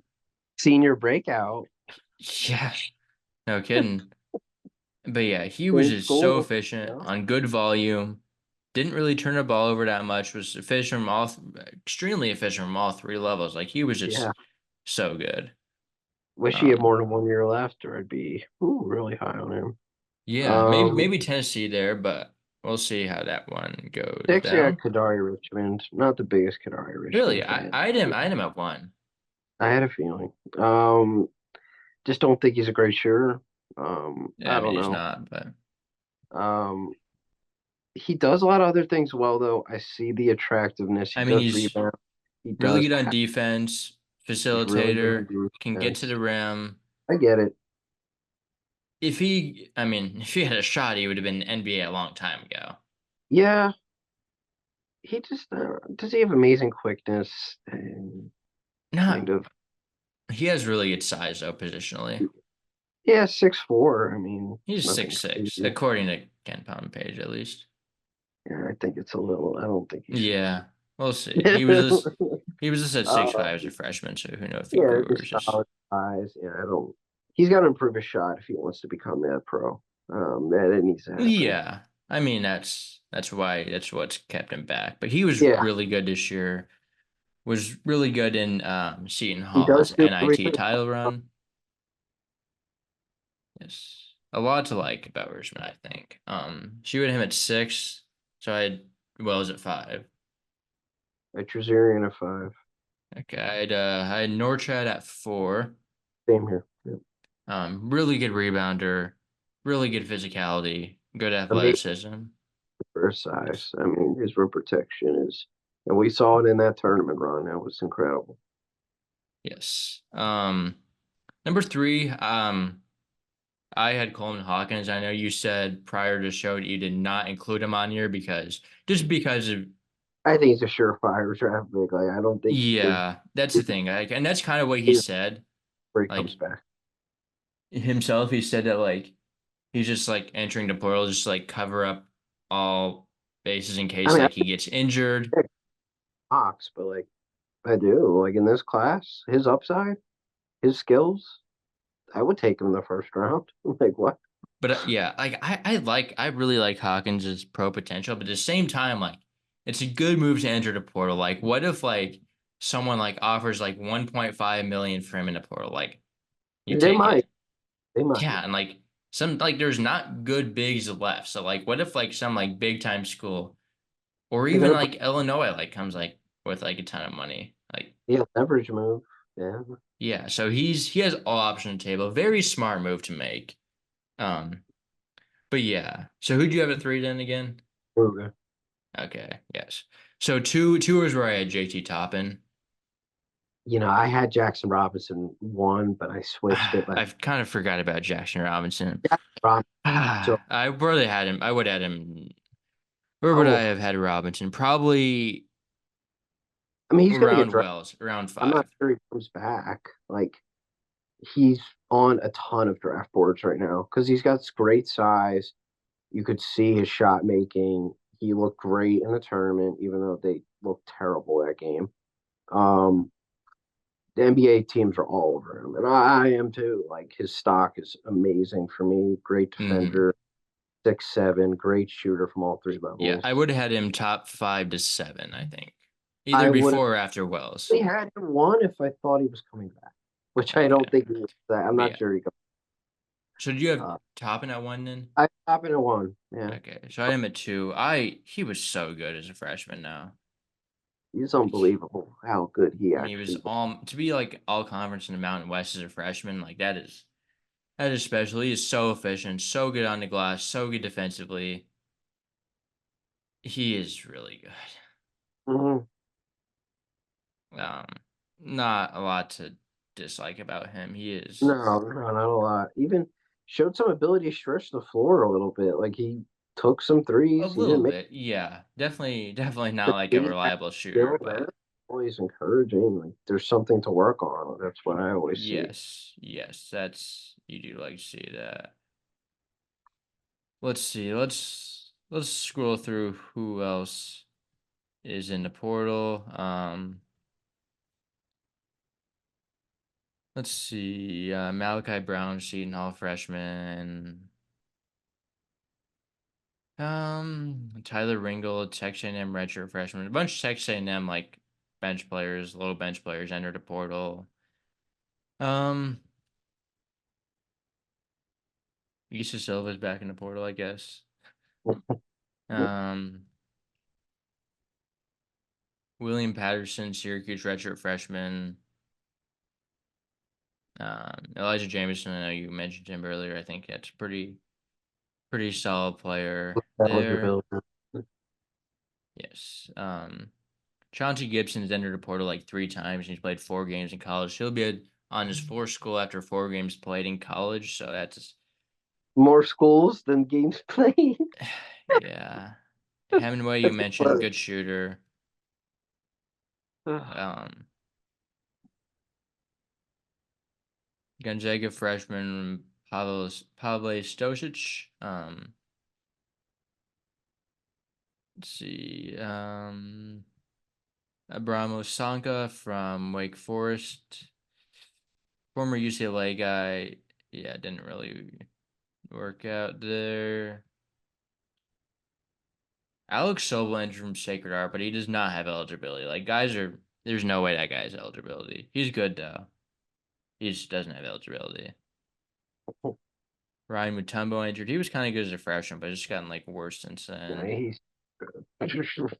Senior breakout. Yeah, no kidding. But yeah, he was Same just so school. efficient Yeah. on good volume. Didn't really turn the ball over that much. Was efficient from extremely efficient from all 3 levels. Like he was just Yeah. so good. Wish he had Um, more than 1 year left, or I'd be really high on him. yeah, Um, maybe Tennessee there, but we'll see how that one goes 6, I got down. Kadari Richmond. Not the biggest Kadari Really, Richmond fan. I had him at 1. I had a feeling. Just don't think he's a great shooter. Yeah, I I mean don't he's know. not, but Um, he does a lot of other things well, though. I see the attractiveness. He I mean does he's rebound. He really does good on pass. defense, He's really good facilitator, on can get to defense. the rim. I get it. I mean, if he had a shot, he would have been NBA a long time ago. Yeah, he just does he have amazing quickness and kind Not, of he has really good size though, positionally. yeah 6'4". I mean, it's He's nothing 6'6", crazy. according to Ken Pound page at least. Yeah, I think it's a little. I don't think he's six. Yeah, we'll see. He was just at 6'5" as a Um, freshman, so who knows if he yeah, grew or just just solid size. Yeah, I don't. He's got to improve his shot if he wants to become that pro. That it needs to happen. yeah. I mean that's what's kept him back. But he was Yeah, really good this year. Was really good in Seton he does Hall's do NIT everything. title run. Yes. A lot to like about Richmond, I think. She had him at 6, so I had Wells at 5. At Trizerian at 5. Okay, I had Norchad at 4. Same here. Yeah. Really good rebounder, really good physicality, good Amazing athleticism. for his Yes. size. I mean, his rim protection is, and we saw it in that tournament run. That was incredible. Yes. Number 3, I had Coleman Hawkins. I know you said prior to the show that you did not include him on here because of I think he's a surefire draft pick. Like, I don't think yeah, that's the there's thing. Like, and that's kind of what he a said. where he comes Like back. himself, he said that like he's just like entering the portal just to, like cover up all bases in I case mean, I like he gets injured. pick Knox, but like I do, like in this class, his upside, his skills, I would take him in the first round. Like what? But yeah, like I really like Hawkins' pro potential, but at the same time, like it's a good move to enter the portal. Like, what if like someone like offers like 1.5 million for him in the portal? Like, you They take might. it. They might. Yeah, and like some like there's not good bigs left. So like what if like some like big time school or They even gotta like Illinois like comes like with like a ton of money. Like yeah, leverage move. Yeah. yeah, so he has all options on the table. Very smart move to make. Um, but yeah. So who'd you have at 3 then again? Okay. Okay, yes. So two was where I had JT Toppin. I had Jackson Robinson one, but I switched it. Like I've kind of forgot about Jackson Robinson. Jackson Robinson. So I probably had him. I would add him. Where would I oh, have had Robinson? Probably I mean, he's gonna get around drafted. Wells, around I'm not 5. sure he comes back. Like he's on a ton of draft boards right now because he's got great size. You could see his shot making. He looked great in the tournament, even though they looked terrible that game. Um, the NBA teams are all over him, and I am too. Like his stock is amazing for me. Great Hmm. defender, 6'7", great shooter from all three Yeah, levels. I would have had him top 5 to 7, I think. Either I would have before or after Wells. only had him one if I thought he was coming back, which I don't Okay. think he was. I'm But not yeah. sure he comes. So did you have Uh, Toppin at 1 then? I top in a one. Yeah, Okay. So I had him at 2. He was so good as a freshman now. he's Like unbelievable how good he I mean, he was actually was. all to be like all conference in the Mountain West as a freshman. Like that is special. He is so efficient, so good on the glass, so good defensively. He is really good. Mhm. Um, not a lot to dislike about him. He is No, not a lot. Even showed some ability to stretch the floor a little bit. Like he took some a threes. He little didn't make bit, yeah. Definitely not the like a he had reliable shooter, skill there. but Always encouraging. Like there's something to work on. That's what I always see. yes, that's you do like to see that. Let's see. Let's scroll through who else is in the portal. Let's see. Malachi Brown, Seton Hall freshman. Tyler Ringle, Texas A&M redshirt freshman. A bunch of Texas A&M like bench players, low bench players entered the portal. Um, Issa Silva's back in the portal, I guess. Um, William Patterson, Syracuse redshirt freshman. Elijah Jameson, I know you mentioned him earlier. I think that's pretty solid player there. Eligibility. Yes. Chauncey Gibson has entered the portal like 3 times, and he's played 4 games in college. He'll be on his fourth school after 4 games played in college. So that's More schools than games played. yeah. Hemingway, you That's mentioned funny. good shooter. Um, Gonzaga freshman Pavle Stosic. Let's see. Abramo Sanka from Wake Forest, former UCLA guy. Yeah, didn't really work out there. Alex Sobel from Sacred Art, but he does not have eligibility. Like guys are, there's no way that guy has eligibility. He's good though. He just doesn't have eligibility. Ryan Mutombo injured. He was kind of good as a freshman, but it's just gotten like worse since Yeah, then. he's good.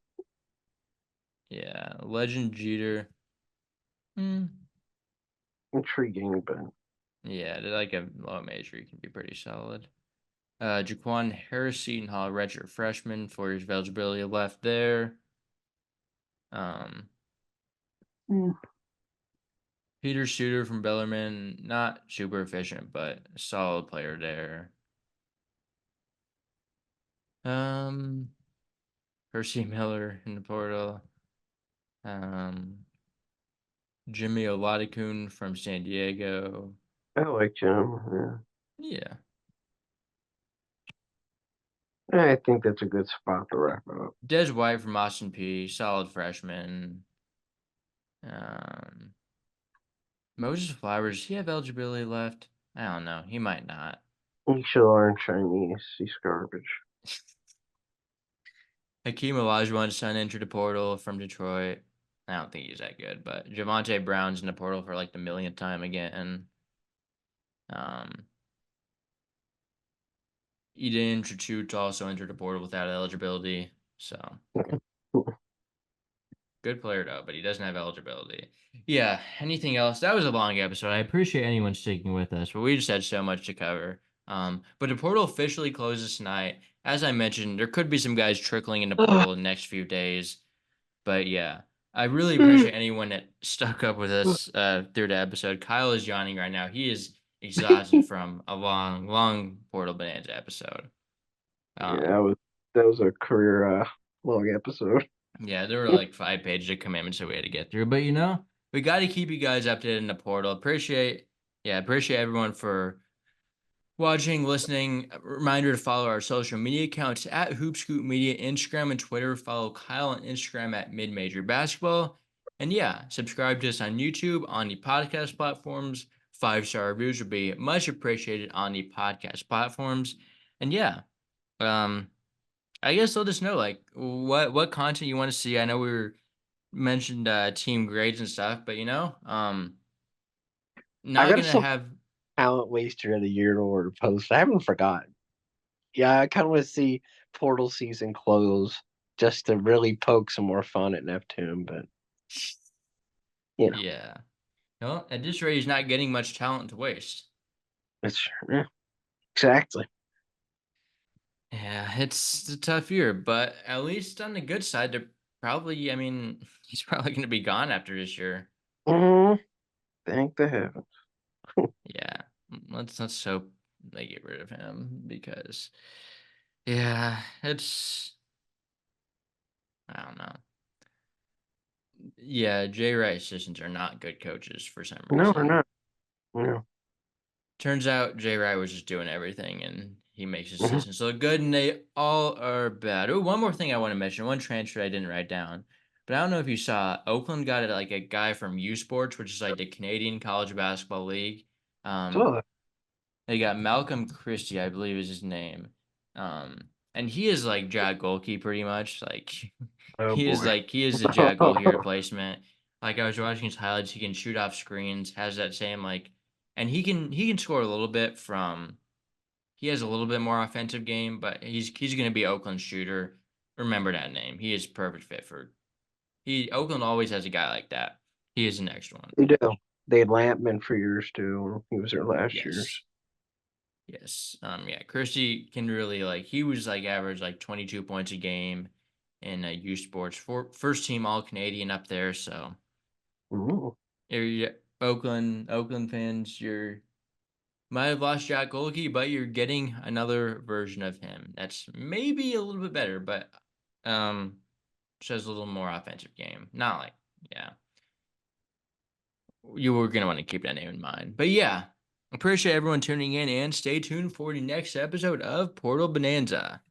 Yeah, Legend Jeter. Hmm. Intriguing, but Yeah, they're like a low major. He can be pretty solid. Jaquan Harris Seton Hall, redshirt freshman, 4 years of eligibility left there. Um, mm, Peter Suter from Bellarmine, not super efficient, but a solid player there. Um, Percy Miller in the portal. Um, Jimmy Olatikun from San Diego. I like him. Yeah. Yeah. I think that's a good spot to wrap it up. Des White from Austin P, solid freshman. Um, Moses Flowers, does he have eligibility left? I don't know. He might not. He should learn Chinese. He's garbage. Hakeem Olajuwon's son entered the portal from Detroit. I don't think he's that good, but Javante Brown's in the portal for like the millionth time again. Um, Eden Chachut also entered the portal without eligibility. So good player though, but he doesn't have eligibility. Yeah. Anything else? That was a long episode. I appreciate anyone sticking with us, but we just had so much to cover. But the portal officially closes tonight. As I mentioned, there could be some guys trickling in the portal in the next few days. But yeah, I really appreciate anyone that stuck up with us through the episode. Kyle is yawning right now. He is exhausted from a long, long Portal Bonanza episode. Yeah, Um, that was a career long episode. yeah, there were like 5 pages of commandments that we had to get through. But we got to keep you guys updated in the portal. Appreciate everyone for watching, listening. A reminder to follow our social media accounts at Hoopscoop Media, Instagram and Twitter. Follow Kyle on Instagram at Midmajor Basketball. And yeah, subscribe to us on YouTube, on the podcast platforms. 5-star reviews would be much appreciated on the podcast platforms. And yeah, um, I guess let us know like what content you want to see. I know we were mentioned team grades and stuff, but I not got gonna some have talent waster of the year to order post. I haven't forgotten. Yeah, I kind of want to see Portal season close just to really poke some more fun at Neptune, but you know, yeah. No, at this rate, he's not getting much talent to waste. it's yeah, exactly. Yeah, it's a tough year, but at least on the good side, they're probably, I mean, he's probably going to be gone after this year. Mm, thank the heavens. Yeah, let's hope they get rid of him because, yeah, I don't know. Yeah, Jay Wright assistants are not good coaches for some No, we're reason. not. No. Turns out Jay Wright was just doing everything, and he makes his Mhm. assistants look good, and they all are bad. Oh, one more thing I want to mention. One transfer I didn't write down, but I don't know if you saw. Oakland got it like a guy from U Sports, which is like the Canadian College Basketball League. Um, So, they got Malcolm Christie, I believe is his name. And he is like Jack Golke pretty much. Like oh boy. he is a Jack Golke replacement. Like I was watching his highlights, he can shoot off screens, has that same like, and he can score a little bit from. He has a little bit more offensive game, but he's going to be Oakland's shooter. Remember that name. He is perfect fit for. He Oakland always has a guy like that. He is the next one. We do. They had Lampman for years too. He was there last year's. Yes. Yes. Yeah, Christie can really like he was like average like 22 points a game in U Sports for first team all Canadian up there. So Ooh. you're Oakland fans, you're might have lost Jack Golke, but you're getting another version of him. That's maybe a little bit better, but um shows a little more offensive game. Not like yeah. You were gonna want to keep that name in mind. But yeah, appreciate everyone tuning in and stay tuned for the next episode of Portal Bonanza.